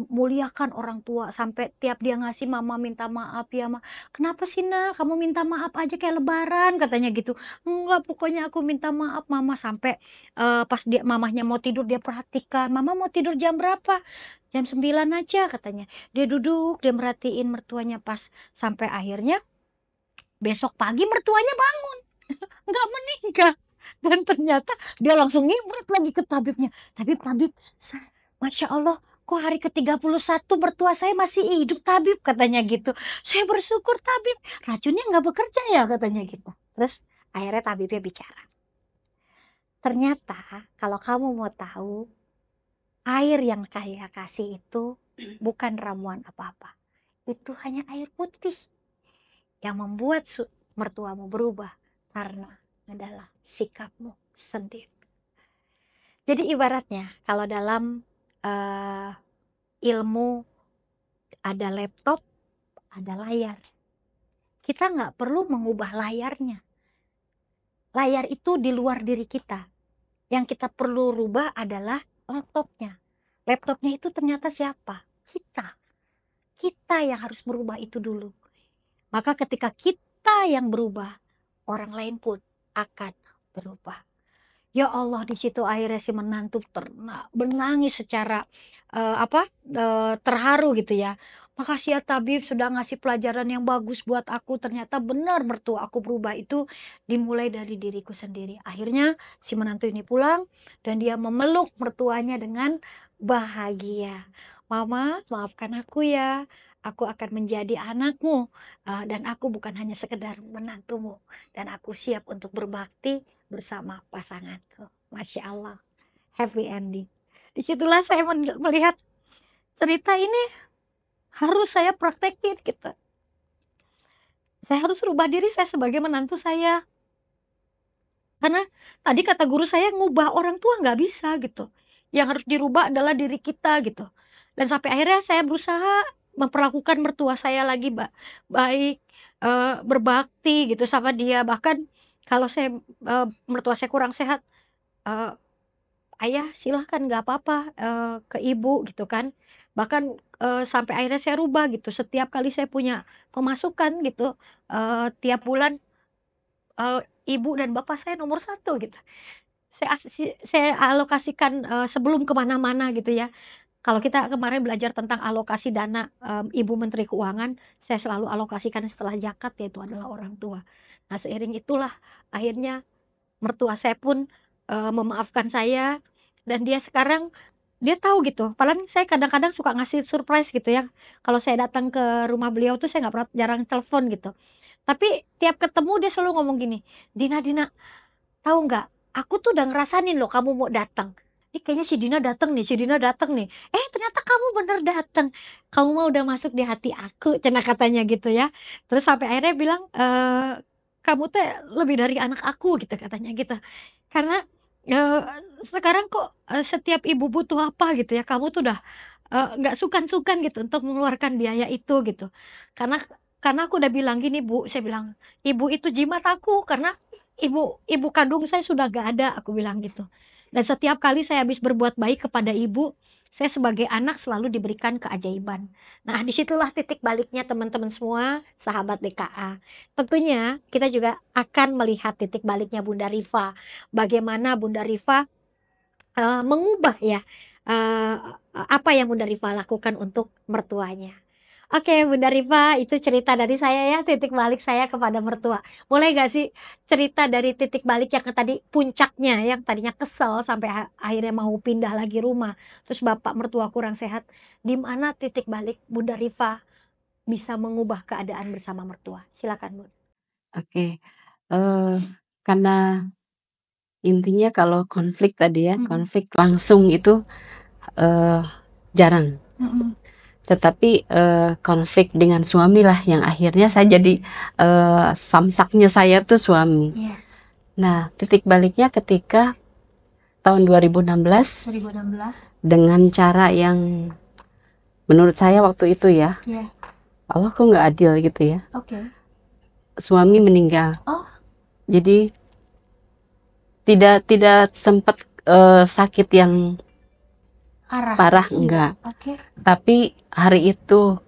muliakan orang tua sampai tiap dia ngasih, mama minta maaf ya ma. Kenapa sih nak, kamu minta maaf aja kayak lebaran katanya gitu. Enggak, pokoknya aku minta maaf mama. Sampai pas mamahnya mau tidur dia perhatikan, mama mau tidur jam berapa? Jam 9 aja katanya. Dia duduk, dia merhatiin mertuanya pas sampai akhirnya besok pagi mertuanya bangun. Nggak meninggal. Dan ternyata dia langsung ngibrit lagi ke tabibnya. Tabib, Masya Allah, kok hari ke-31 mertua saya masih hidup tabib katanya gitu. Saya bersyukur tabib, racunnya nggak bekerja ya katanya gitu. Terus akhirnya tabibnya bicara. Ternyata kalau kamu mau tahu, air yang saya kasih itu bukan ramuan apa-apa. Itu hanya air putih yang membuat mertuamu berubah karena adalah sikapmu sendiri. Jadi ibaratnya kalau dalam ilmu ada laptop, ada layar. Kita nggak perlu mengubah layarnya. Layar itu di luar diri kita. Yang kita perlu rubah adalah laptopnya. Laptopnya itu ternyata siapa? Kita. Kita yang harus berubah itu dulu. Maka ketika kita yang berubah, orang lain pun akan berubah. Ya Allah, di situ akhirnya si menantu menangis secara terharu gitu ya. Makasih ya tabib sudah ngasih pelajaran yang bagus buat aku. Ternyata benar mertua aku berubah itu dimulai dari diriku sendiri. Akhirnya si menantu ini pulang dan dia memeluk mertuanya dengan bahagia. Mama, maafkan aku ya. Aku akan menjadi anakmu dan aku bukan hanya sekedar menantumu, dan aku siap untuk berbakti bersama pasanganku. Masya Allah, happy ending. Disitulah saya melihat cerita ini harus saya praktekin gitu. Saya harus rubah diri saya sebagai menantu saya. Karena tadi kata guru saya, ngubah orang tua nggak bisa gitu. Yang harus dirubah adalah diri kita gitu. Dan sampai akhirnya saya berusaha memperlakukan mertua saya lagi baik, berbakti gitu sama dia. Bahkan kalau mertua saya kurang sehat, eee, "Ayah silahkan nggak apa-apa, ke ibu," gitu kan. Bahkan, sampai akhirnya saya rubah gitu, setiap kali saya punya pemasukan gitu, tiap bulan, ibu dan bapak saya nomor satu gitu. Saya alokasikan, sebelum kemana mana gitu ya. Kalau kita kemarin belajar tentang alokasi dana, Ibu Menteri Keuangan, saya selalu alokasikan setelah zakat, yaitu adalah orang tua. Nah, seiring itulah akhirnya mertua saya pun, memaafkan saya, dan dia sekarang dia tahu gitu. Padahal saya kadang-kadang suka ngasih surprise gitu ya. Kalau saya datang ke rumah beliau tuh saya nggak pernah, jarang telepon gitu. Tapi tiap ketemu dia selalu ngomong gini, "Dina, tahu nggak? Aku tuh udah ngerasain loh kamu mau datang. Ini kayaknya si Dina datang nih, ternyata kamu bener datang. Kamu mah udah masuk di hati aku," cenah katanya gitu ya. Terus sampai akhirnya bilang, "Kamu teh lebih dari anak aku," gitu katanya gitu. Karena, eee, sekarang kok, setiap ibu butuh apa gitu ya, kamu tuh udah, nggak sungkan-sungkan gitu untuk mengeluarkan biaya itu gitu. Karena aku udah bilang gini, "Bu," saya bilang, "Ibu itu jimat aku, karena ibu kandung saya sudah gak ada, aku bilang gitu. Dan setiap kali saya habis berbuat baik kepada ibu, saya sebagai anak selalu diberikan keajaiban. Nah, disitulah titik baliknya teman-teman semua, sahabat DKA. Tentunya kita juga akan melihat titik baliknya Bunda Rifa. Bagaimana Bunda Rifa mengubah ya apa yang Bunda Rifa lakukan untuk mertuanya. Oke, Bunda Rifa, itu cerita dari saya ya, titik balik saya kepada mertua. Boleh gak sih cerita dari titik balik yang tadi puncaknya, yang tadinya kesel sampai akhirnya mau pindah lagi rumah, terus bapak mertua kurang sehat, di mana titik balik Bunda Rifa bisa mengubah keadaan bersama mertua? Silakan, Bun. Oke, karena intinya kalau konflik tadi ya, konflik langsung itu jarang. Tetapi konflik dengan suami lah yang akhirnya saya jadi samsaknya saya tuh suami. Iya. Nah, titik baliknya ketika tahun 2016 dengan cara yang menurut saya waktu itu ya, Iya. Allah kok nggak adil gitu ya. Oke. Suami meninggal. Oh. Jadi tidak sempat sakit yang parah enggak. Oke. Tapi hari itu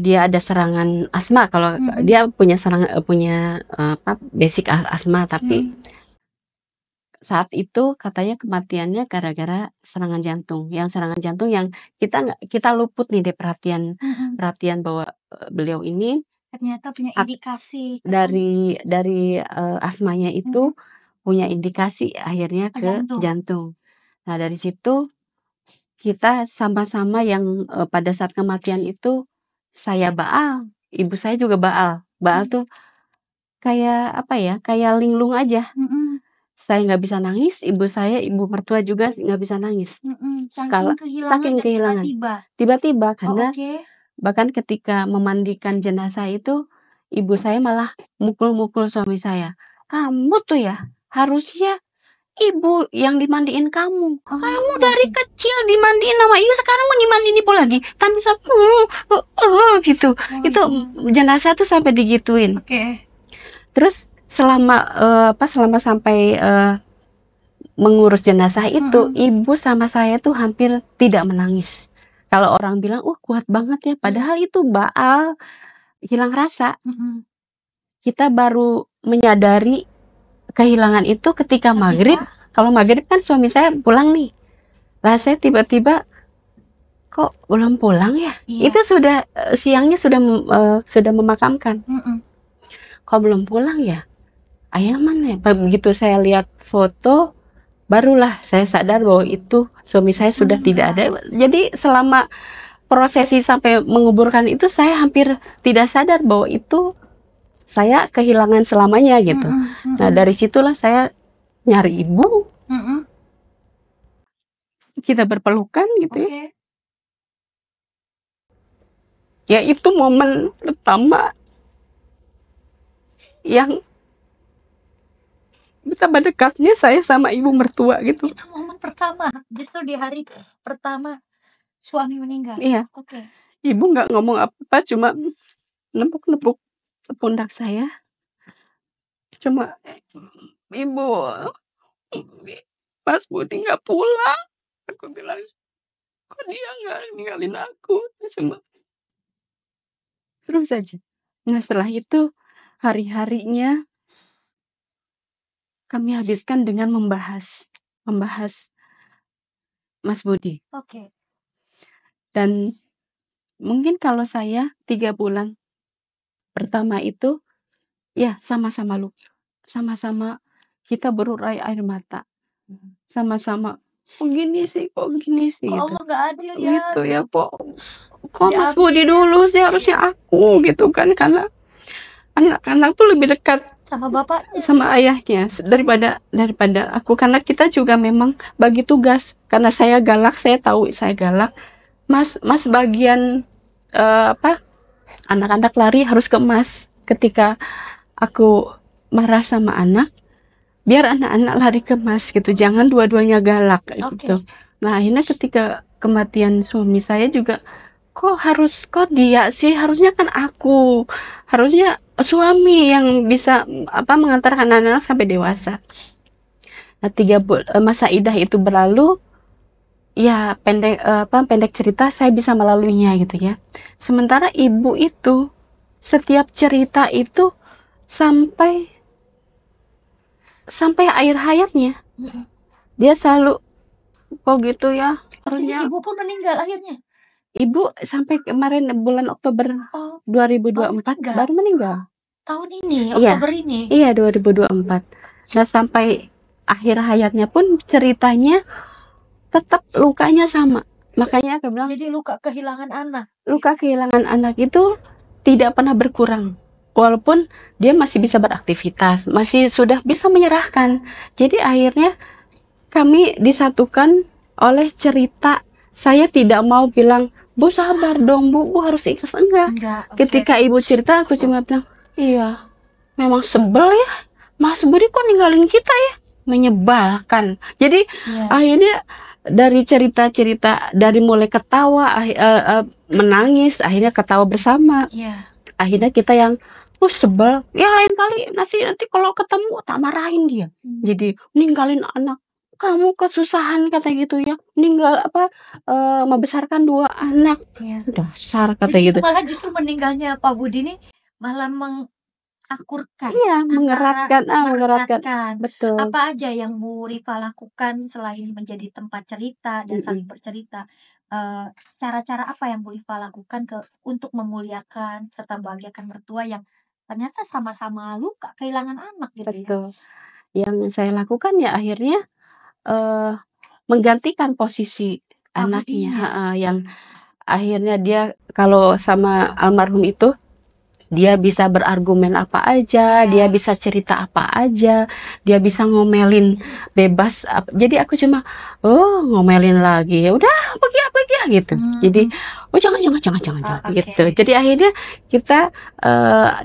dia ada serangan asma. Kalau dia punya basic asma, tapi saat itu katanya kematiannya gara-gara serangan jantung. Yang serangan jantung yang kita luput nih deh perhatian bahwa beliau ini Ternyata punya indikasi dari asmanya itu punya indikasi akhirnya ke jantung. Nah, dari situ kita sama-sama yang pada saat kematian itu saya baal, ibu saya juga baal. Baal tuh kayak apa ya? Kayak linglung aja. Saya nggak bisa nangis, ibu mertua juga nggak bisa nangis. Saking kehilangan. Tiba-tiba karena bahkan ketika memandikan jenazah itu ibu saya malah mukul-mukul suami saya. Kamu tuh ya harusnya ibu yang dimandiin kamu. Kamu dari kecil dimandiin sama ibu, sekarang mau dimandiin ibu lagi. Tapi gitu. Itu jenazah tuh sampai digituin. Terus selama sampai mengurus jenazah itu, ibu sama saya tuh hampir tidak menangis. Kalau orang bilang, kuat banget ya, padahal itu baal, hilang rasa. Kita baru menyadari kehilangan itu ketika maghrib. Kalau maghrib kan suami saya pulang nih, lah saya tiba-tiba kok belum pulang ya? Itu sudah siangnya sudah memakamkan. Kok belum pulang ya? Ayah mana ya? Begitu saya lihat foto, barulah saya sadar bahwa itu suami saya sudah tidak ada. Jadi selama prosesi sampai menguburkan itu saya hampir tidak sadar bahwa itu saya kehilangan selamanya gitu. Nah, dari situlah saya nyari ibu. Kita berpelukan gitu ya. Ya itu momen pertama yang betapa dekatnya saya sama ibu mertua gitu. Itu momen pertama, justru di hari pertama suami meninggal. Iya. Ibu nggak ngomong apa-apa, cuma nepuk-nepuk pundak saya. Cuma, ibu, Mas Budi nggak pulang. Aku bilang, kok dia nggak ninggalin aku? Cuma terus saja. Nah, setelah itu hari-harinya kami habiskan dengan membahas Mas Budi. Dan mungkin kalau saya 3 bulan pertama itu ya sama-sama lupa, sama-sama kita berurai air mata, sama-sama kok gini sih gitu. Allah nggak adil ya. Gitu ya, kok Mas Budi dulu sih, harusnya aku gitu kan, karena anak-anak tuh lebih dekat sama bapaknya, sama ayahnya daripada aku, karena kita juga memang bagi tugas. Karena saya galak, saya tahu saya galak. Mas bagian anak-anak lari harus ke Mas. Ketika aku marah sama anak, biar anak-anak lari ke Mas gitu, jangan dua-duanya galak gitu. Nah, akhirnya ketika kematian suami saya juga, kok dia sih, harusnya kan aku, harusnya suami yang bisa mengantarkan anak-anak sampai dewasa. Nah, masa idah itu berlalu, ya pendek cerita saya bisa melaluinya gitu ya. Sementara ibu itu setiap cerita itu sampai akhir hayatnya dia selalu kok gitu ya. Artinya ibu pun meninggal akhirnya. Ibu sampai kemarin bulan Oktober 2024 baru meninggal. Tahun ini, Iya. Oktober ini. Iya, 2024. Nah, sampai akhir hayatnya pun ceritanya tetap lukanya sama. Makanya aku bilang, Jadi luka kehilangan anak. luka kehilangan anak itu tidak pernah berkurang. Walaupun dia masih bisa beraktivitas, masih sudah bisa menyerahkan. Jadi akhirnya kami disatukan oleh cerita. Saya tidak mau bilang, Bu sabar dong, Bu harus ikhlas. Enggak. Ketika ibu cerita, aku cuma bilang, iya, memang sebel ya, Mas Budi kok ninggalin kita ya, menyebalkan. Jadi akhirnya dari cerita-cerita, dari mulai ketawa, menangis, akhirnya ketawa bersama. Akhirnya kita yang sebel, ya lain kali nanti kalau ketemu tak marahin dia. Jadi ninggalin anak, kamu kesusahan kata gitu ya, membesarkan 2 anak. Dasar kata Jadi gitu. itu malah justru meninggalnya Pak Budi ini malah mengakurkan. Iya, mengeratkan. Betul. Apa aja yang Bu Rifa lakukan selain menjadi tempat cerita dan saling bercerita? Cara-cara apa yang Bu Rifa lakukan untuk memuliakan serta membahagiakan mertua yang ternyata sama-sama luka kehilangan anak gitu ya? Betul. Yang saya lakukan ya akhirnya menggantikan posisi anaknya, yang akhirnya dia kalau sama almarhum itu dia bisa berargumen apa aja, dia bisa cerita apa aja, dia bisa ngomelin bebas. Jadi aku cuma ngomelin lagi, ya udah pergi ya gitu. Jadi jangan gitu. Jadi akhirnya kita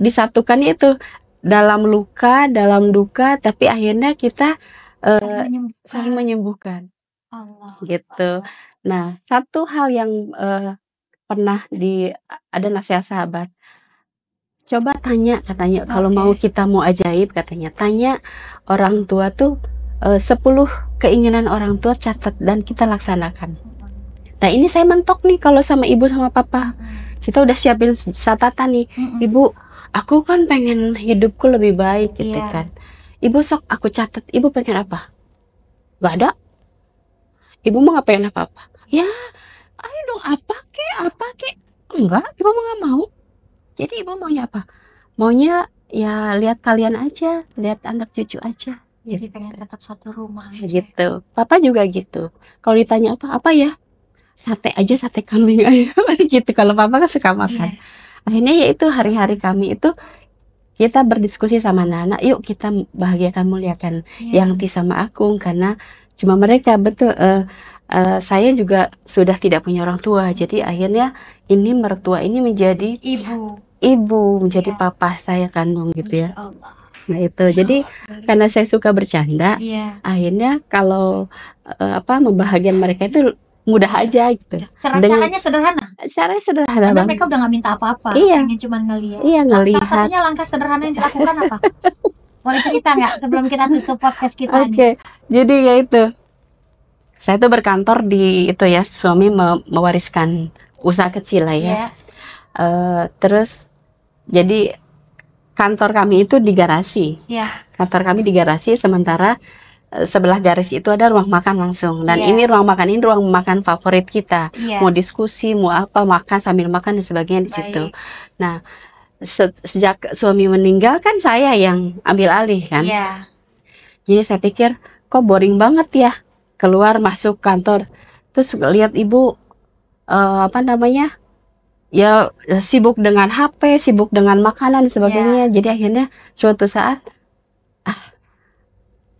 disatukan itu dalam luka, dalam duka, tapi akhirnya kita saling menyembuhkan. Allah. Gitu. Nah, satu hal yang pernah ada nasihat sahabat. Coba tanya katanya, kalau mau kita mau ajaib katanya, tanya orang tua tuh 10 keinginan orang tua, catat dan kita laksanakan. Nah, ini saya mentok nih kalau sama ibu sama papa. Kita udah siapin catatan nih. Ibu, aku kan pengen hidupku lebih baik gitu kan. Ibu sok aku catat, ibu pengen apa? Gak ada. Ibu mau ngapain apa-apa? Ya, ayo dong apa kek? Enggak, ibu mau gak mau. Jadi ibu maunya apa? Maunya ya lihat kalian aja, lihat anak cucu aja. Jadi pengen tetap satu rumah aja. Gitu. Papa juga gitu. Kalau ditanya apa ya? Sate aja, sate kambing aja gitu. Kalau papa kan suka makan. Akhirnya ya itu hari-hari kami itu kita berdiskusi sama anak-anak, yuk kita bahagiakan, muliakan Yangti sama Akung, karena cuma mereka. Betul, saya juga sudah tidak punya orang tua, jadi akhirnya ini mertua ini menjadi ibu menjadi papa saya kandung gitu ya. Nah itu, jadi karena saya suka bercanda, akhirnya kalau membahagiakan mereka itu mudah aja gitu. Caranya sederhana. Caranya sederhana. Karena mereka udah nggak minta apa-apa. Iya. Pengen cuma ngelihat. Iya, ngelihat. Salah satunya langkah sederhana yang dilakukan apa? Boleh cerita nggak sebelum kita tutup podcast kita nih? Jadi ya itu. Saya tuh berkantor di itu ya, suami mewariskan usaha kecil lah ya. Terus jadi kantor kami itu di garasi. Kantor kami di garasi, sementara sebelah garis itu ada ruang makan langsung, dan ini ruang makan favorit kita. Mau diskusi, mau apa, makan sambil makan dan sebagainya di situ. Nah, sejak suami meninggal kan saya yang ambil alih kan. Jadi saya pikir kok boring banget ya keluar masuk kantor, terus lihat ibu ya sibuk dengan HP, sibuk dengan makanan dan sebagainya. Jadi akhirnya suatu saat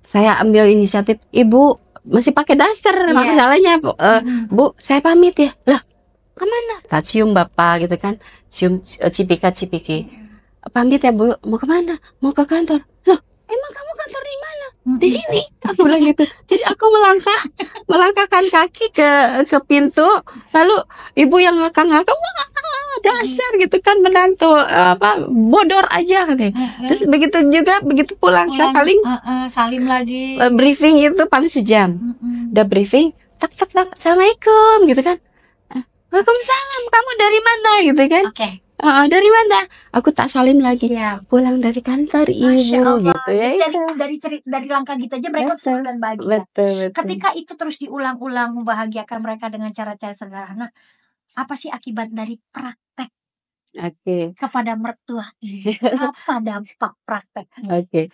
saya ambil inisiatif, ibu masih pakai daster, masalahnya Bu, saya pamit ya. Lah, kemana? Tak cium bapak gitu kan, cium cipika-cipiki. Pamit ya Bu, mau kemana? Mau ke kantor. Loh, emang kamu kantor di mana? di sini, aku bilang gitu. Jadi aku melangkahkan kaki ke pintu, lalu ibu yang ngakak-ngakak, wah dasar gitu kan, menantu apa bodor aja katanya. Terus begitu juga, begitu pulang saya paling salim lagi. briefing itu paling sejam. Udah briefing, tak tak tak, assalamualaikum gitu kan. Waalaikumsalam, kamu dari mana gitu kan? Oke. Dari mana? Aku tak salim lagi. Siap. Pulang dari kantor Masya ibu Allah. gitu ya. Jadi dari langkah gitu aja mereka Betul, senang dan bahagia. betul. Ketika itu terus diulang-ulang membahagiakan mereka dengan cara-cara sederhana, apa sih akibat dari praktek Oke, kepada mertua ini? Apa dampak prakteknya oke.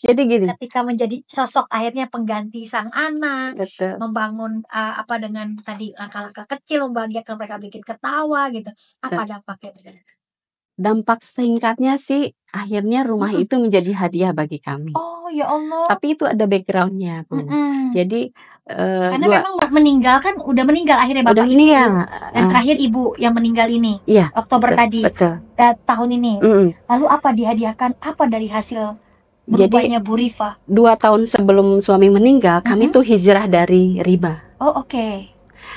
Jadi gini, ketika menjadi sosok akhirnya pengganti sang anak, betul. membangun apa dengan tadi langkah-langkah kecil membahagiakan mereka, bikin ketawa gitu. Apa dampaknya? Dampak singkatnya sih, akhirnya rumah itu menjadi hadiah bagi kami. Oh ya Allah. Tapi itu ada backgroundnya, Bu. Jadi Karena dua memang meninggal kan, udah meninggal akhirnya udah bapak ini ibu. ya. Dan terakhir ibu yang meninggal ini, Iya, Oktober betul, tadi, betul. tahun ini. Lalu apa dihadiahkan? Apa dari hasil Jadi berubahnya Bu Rifa? 2 tahun sebelum suami meninggal, kami tuh hijrah dari riba. Oh oke.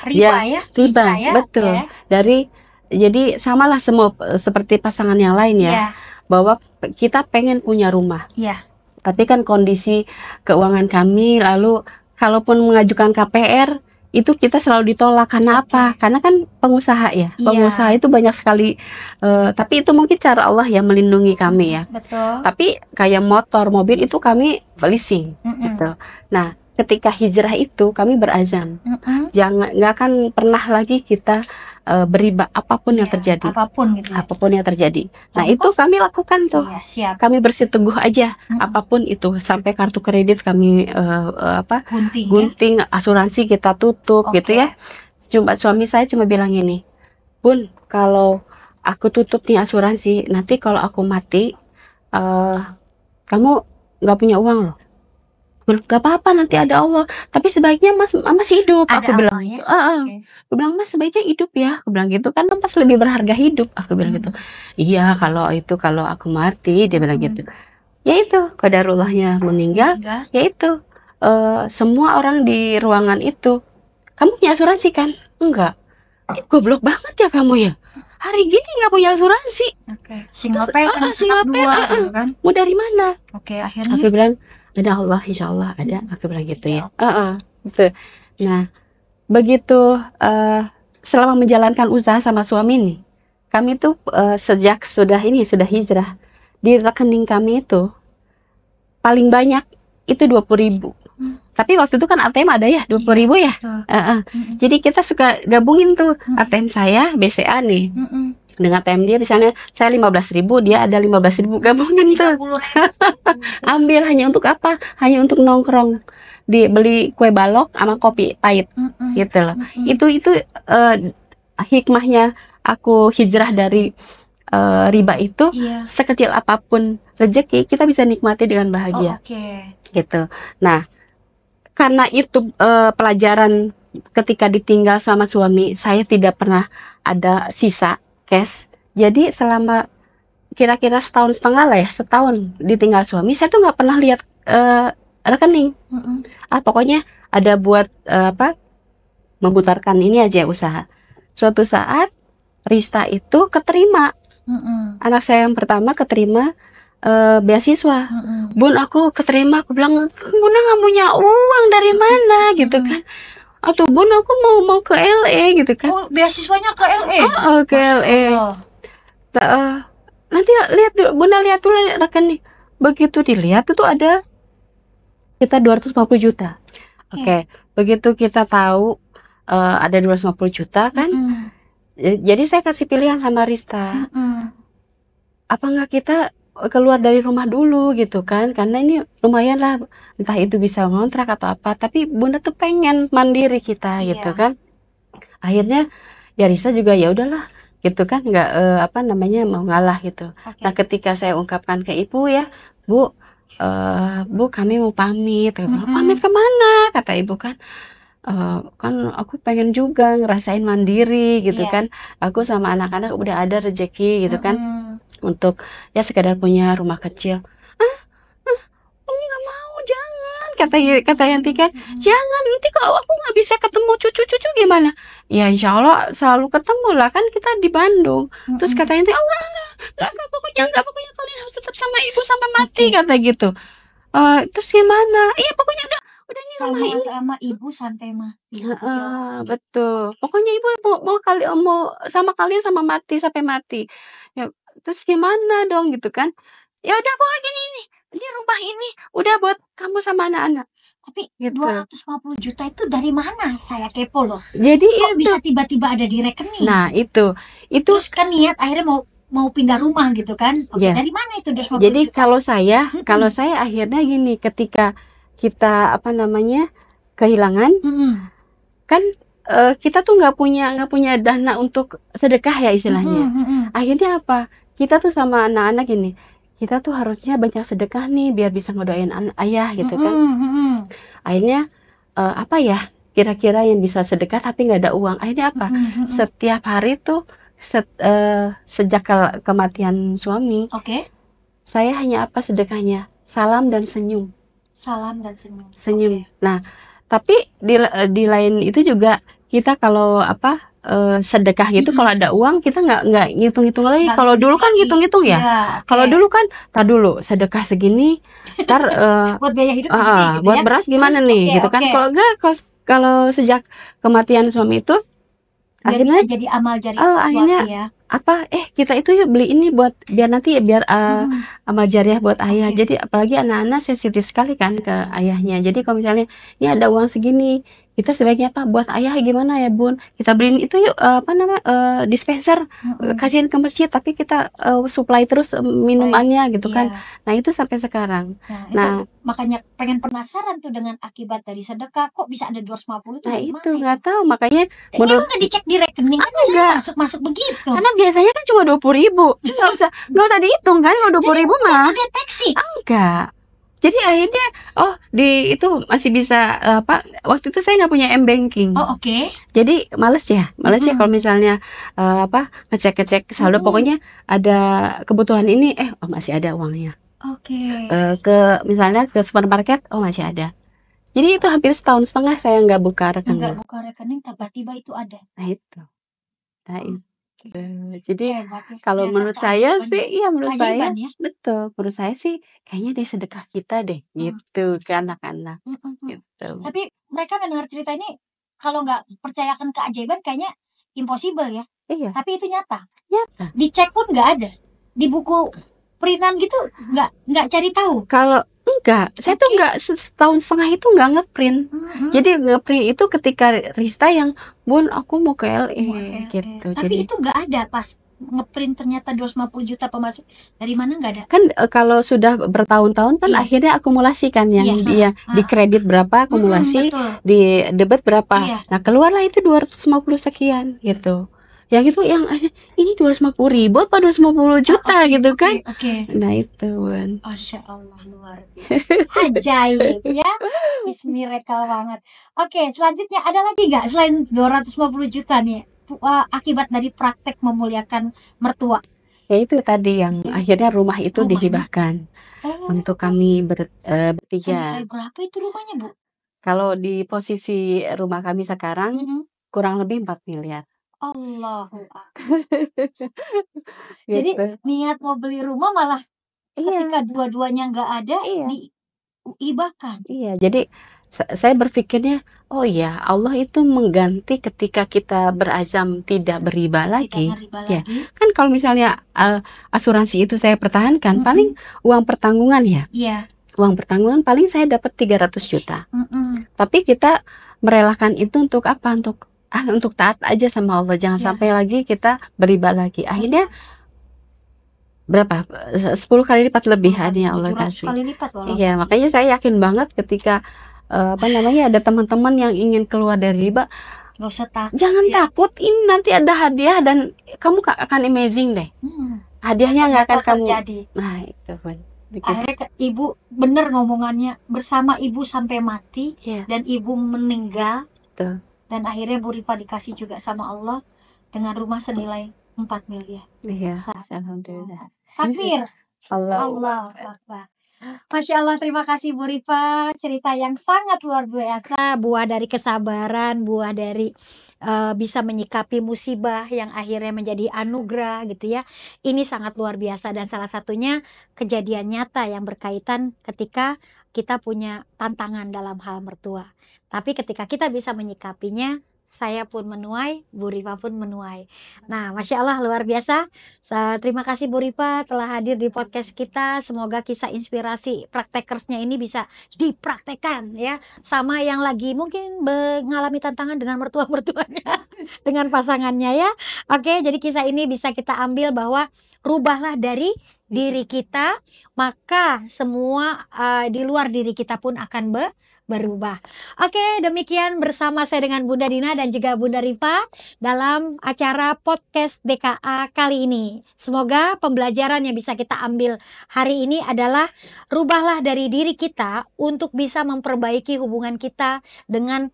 Riba ya? Riba, Hijrah ya? betul. Oke. Jadi samalah semua seperti pasangan yang lain ya, Iya. bahwa kita pengen punya rumah. Iya. Tapi kan kondisi keuangan kami, lalu kalaupun mengajukan KPR itu kita selalu ditolak. Karena apa? Karena kan pengusaha ya. Iya. Pengusaha itu banyak sekali, tapi itu mungkin cara Allah yang melindungi kami ya. Betul. Tapi kayak motor, mobil itu kami leasing gitu. Nah, ketika hijrah itu kami berazam, nggak akan pernah lagi kita beriba apapun yang terjadi. Apapun gitu ya. Apapun yang terjadi. Nah, Lantas? itu kami lakukan tuh. Iya, siap. Kami bersiteguh aja apapun itu, sampai kartu kredit kami Gunting ya? gunting, asuransi kita tutup Oke. gitu ya. Cuma suami saya cuma bilang ini, Bun, kalau aku tutup nih asuransi, nanti kalau aku mati, kamu nggak punya uang loh. Gak apa-apa, nanti ada Allah. Tapi sebaiknya mas masih hidup. Ada Aku bilang Allah ya? gitu. Oke. Aku bilang, mas sebaiknya hidup ya. Aku bilang gitu kan, mas lebih berharga hidup. Aku bilang gitu. Iya, kalau aku mati, dia bilang gitu. Ya itu, qadarullahnya meninggal. Enggak. Ya itu, semua orang di ruangan itu, kamu punya asuransi kan? Enggak. Goblok banget ya kamu ya. Hari gini nggak punya asuransi. Oke. Single Terus, pair kan single anak pair, dua gitu kan. Mau dari mana? Oke, akhirnya Aku bilang, ada Allah, insya Allah ada. Aku bilang gitu ya. Gitu. Nah, begitu selama menjalankan usaha sama suami nih, kami tuh sejak sudah hijrah, di rekening kami itu paling banyak itu 20.000. Tapi waktu itu kan ATM ada ya 20.000 ya. Jadi kita suka gabungin tuh ATM saya BCA nih. Dengan ATM dia, misalnya saya 15.000, dia ada 15.000, gabungin tuh. 30.000. Ambil hanya untuk apa? Hanya untuk nongkrong, beli kue balok sama kopi pahit gitu loh. Itu hikmahnya aku hijrah dari riba itu. Iya. Sekecil apapun rezeki kita bisa nikmati dengan bahagia. Oke. Gitu. Nah, karena itu pelajaran ketika ditinggal sama suami, saya tidak pernah ada sisa cash. Jadi selama kira-kira setahun setengah lah ya, setahun ditinggal suami, saya tuh nggak pernah lihat rekening. Pokoknya ada buat memutarkan ini aja usaha. Suatu saat Rista itu keterima, anak saya yang pertama keterima beasiswa. Bun, aku keterima. Aku bilang, Bunda nggak punya uang dari mana gitu kan. Atau Bun, aku mau ke LA gitu kan. Oh, beasiswanya ke LA. Ke LA. Nanti lihat dulu, Bunda lihat dulu rekening. Begitu dilihat itu ada kita 250 juta. Oke. Begitu kita tahu ada 250 juta kan. Jadi saya kasih pilihan sama Rista. Apa nggak kita keluar dari rumah dulu gitu kan, karena ini lumayan lah, entah itu bisa ngontrak atau apa, tapi Bunda tuh pengen mandiri kita gitu kan. Akhirnya ya Risa juga ya udahlah gitu kan, nggak mau ngalah gitu. Nah, ketika saya ungkapkan ke ibu ya, Bu, kami mau pamit. Pamit kemana? Kata ibu kan. Kan aku pengen juga ngerasain mandiri gitu kan. Aku sama anak-anak udah ada rezeki gitu kan, untuk ya sekedar punya rumah kecil. Umi nggak mau, jangan kata Yanti kan, jangan nanti kalau aku nggak bisa ketemu cucu-cucu gimana? Ya insya Allah selalu ketemu lah, kan kita di Bandung. Terus kata Yanti, oh enggak, pokoknya kalian harus tetap sama ibu sampai mati, kata gitu. Terus gimana? Iya pokoknya udah nih rumah ini. Sama ibu sampai mati. Betul. Pokoknya ibu mau sama kalian sama mati sampai mati. Ya, terus gimana dong gitu kan? Ya udah pokoknya gini ini rumah ini udah buat kamu sama anak-anak. Tapi Gitu. 250 juta itu dari mana? Saya kepo loh. Jadi Kok itu bisa tiba-tiba ada di rekening? Nah, itu Terus kan niat akhirnya mau pindah rumah gitu kan? Oke, Ya. dari mana itu 250 Jadi juta? kalau saya akhirnya gini, ketika kita kehilangan, kan kita tuh nggak punya dana untuk sedekah ya istilahnya. Akhirnya apa? Kita tuh sama anak-anak gini, kita tuh harusnya banyak sedekah nih biar bisa ngedoain ayah gitu kan. Akhirnya apa ya kira-kira yang bisa sedekah tapi nggak ada uang. Akhirnya apa? Setiap hari tuh sejak kematian suami, saya hanya sedekahnya salam dan senyum. Salam dan senyum. Senyum. Nah, tapi di lain itu juga kita kalau sedekah gitu, kalau ada uang kita nggak ngitung-ngitung lagi. Kalau dulu kan ngitung-ngitung ya. Kalau dulu kan, tar dulu sedekah segini, tar buat biaya hidup segini gitu buat ya. beras gimana Terus, nih gitu kan. Kalau enggak, kalau sejak kematian suami itu biar akhirnya bisa jadi amal jariah akhirnya suami ya. Kita itu yuk beli ini buat biar nanti amal jariah buat ayah. Jadi apalagi anak-anak sensitif sekali kan ke ayahnya. Jadi kalau misalnya ini ada uang segini, kita sebaiknya buat ayah gimana ya bun, kita beliin itu yuk dispenser, kasihin ke masjid, tapi kita supply terus minumannya gitu kan. Nah itu sampai sekarang. Nah, itu makanya pengen penasaran tuh dengan akibat dari sedekah, kok bisa ada 250 tuh. Nah itu nggak tahu, makanya menurut nggak dicek di rekening kan, enggak masuk begitu. Karena biasanya kan cuma 20.000, nggak usah dihitung kan kalau 20.000 mah. Deteksi. Enggak. Jadi akhirnya itu masih bisa waktu itu saya nggak punya m-banking. Jadi males ya kalau misalnya ngecek saldo, pokoknya ada kebutuhan ini masih ada uangnya. Misalnya ke supermarket masih ada. Jadi itu hampir setahun setengah saya nggak buka rekening. Tiba-tiba itu ada. Nah itu. Jadi kalau menurut saya sih, menurut saya betul, menurut saya sih kayaknya sedekah kita deh gitu ke anak-anak gitu. Tapi mereka mendengar cerita ini, kalau nggak percayakan keajaiban kayaknya impossible ya. Iya. Tapi itu nyata. Dicek pun nggak ada. Di buku printan gitu nggak cari tahu. Kalau enggak, saya tuh enggak setahun setengah itu enggak ngeprint. Jadi ngeprint itu ketika Rista yang bun aku mau ke LA gitu. Tapi jadi itu enggak ada pas ngeprint ternyata 250 juta pemasuk dari mana, enggak ada. Kan kalau sudah bertahun-tahun kan akhirnya akumulasi kan yang dia di kredit berapa akumulasi, di debit berapa. Nah keluarlah itu 250 sekian gitu. Yang itu ini 250.000 apa 250 juta gitu kan. Nah itu Bun. Masya Allah, luar biasa. Ajaib ya. Is miracle banget. Selanjutnya ada lagi nggak selain 250 juta nih akibat dari praktek memuliakan mertua? Ya itu tadi yang akhirnya rumah itu dihibahkan untuk kami bertiga. Sampai berapa itu rumahnya Bu? Kalau di posisi rumah kami sekarang kurang lebih 4 miliar. Allahu Akbar. Jadi niat mau beli rumah malah ketika dua-duanya nggak ada dihibahkan. Iya, jadi saya berpikirnya Allah itu mengganti ketika kita berazam tidak beriba lagi. Kan kalau misalnya asuransi itu saya pertahankan, paling uang pertanggungan uang pertanggungan paling saya dapat 300 juta. Tapi kita merelakan itu untuk apa? Untuk taat aja sama Allah, jangan sampai lagi kita beriba lagi. Akhirnya berapa? 10 kali lipat lebih hadiah Allah kasih. Iya, makanya saya yakin banget ketika ada teman-teman yang ingin keluar dari riba, nggak usah takut. Jangan takut, ini nanti ada hadiah dan kamu akan amazing deh. Hadiahnya nggak akan kamu. Nah itu Bun. Akhirnya ibu bener ngomongannya, bersama ibu sampai mati dan ibu meninggal. Betul. Dan akhirnya Bu Rifa dikasih juga sama Allah dengan rumah senilai 4 miliar. Iya, alhamdulillah. Takbir. Allah Akbar. Masya Allah, terima kasih Bu Rifa. Cerita yang sangat luar biasa. Buah dari kesabaran, buah dari bisa menyikapi musibah yang akhirnya menjadi anugerah gitu ya. Ini sangat luar biasa dan salah satunya kejadian nyata yang berkaitan ketika kita punya tantangan dalam hal mertua. Tapi ketika kita bisa menyikapinya, saya pun menuai, Bu Rifa pun menuai. Nah, Masya Allah luar biasa. Terima kasih Bu Rifa telah hadir di podcast kita. Semoga kisah inspirasi praktekersnya ini bisa dipraktekkan ya. Sama yang lagi mungkin mengalami tantangan dengan mertua-mertuanya, dengan pasangannya ya. Oke, jadi kisah ini bisa kita ambil bahwa rubahlah dari diri kita, maka semua di luar diri kita pun akan berubah. Oke, demikian bersama saya dengan Bunda Dina dan juga Bunda Rifa dalam acara podcast DKA kali ini. Semoga pembelajaran yang bisa kita ambil hari ini adalah rubahlah dari diri kita untuk bisa memperbaiki hubungan kita dengan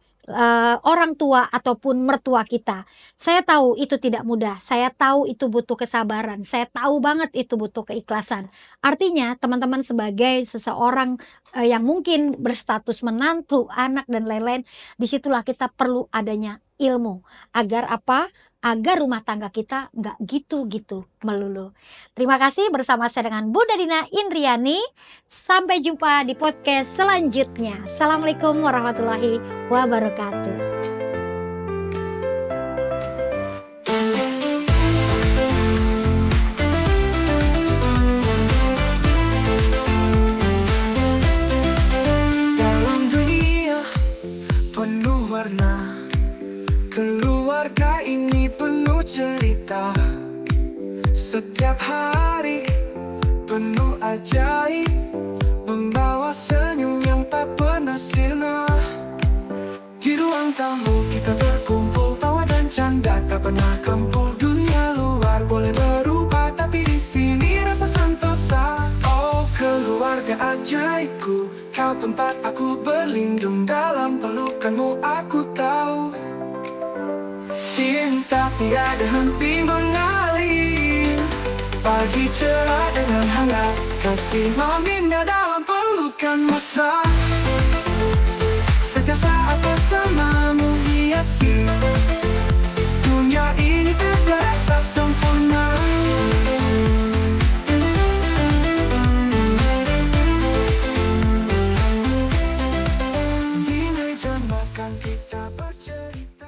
orang tua ataupun mertua kita. Saya tahu itu tidak mudah, saya tahu itu butuh kesabaran, saya tahu banget itu butuh keikhlasan. Artinya teman-teman sebagai seseorang yang mungkin berstatus menantu, anak dan lain-lain, disitulah kita perlu adanya ilmu. Agar apa? Agar rumah tangga kita nggak gitu-gitu melulu. Terima kasih bersama saya dengan Bunda Dina Indriani. Sampai jumpa di podcast selanjutnya. Assalamualaikum warahmatullahi wabarakatuh. Dalam dunia penuh warna, keluarga ini penuh cerita. Setiap hari penuh ajaib, membawa senyum yang tak pernah sirna. Di ruang tamu kita berkumpul, tawa dan canda tak pernah kempul. Dunia luar boleh berubah, tapi di sini rasa sentosa. Oh keluarga ajaibku, kau tempat aku berlindung. Dalam pelukanmu aku tahu cinta tiada henti mengalir. Pagi cerah dengan hangat, kasih membina dalam pelukan mesra. Setiap saat bersamamu hiasi dunia ini, terasa sempurna. Di meja makan kita bercerita.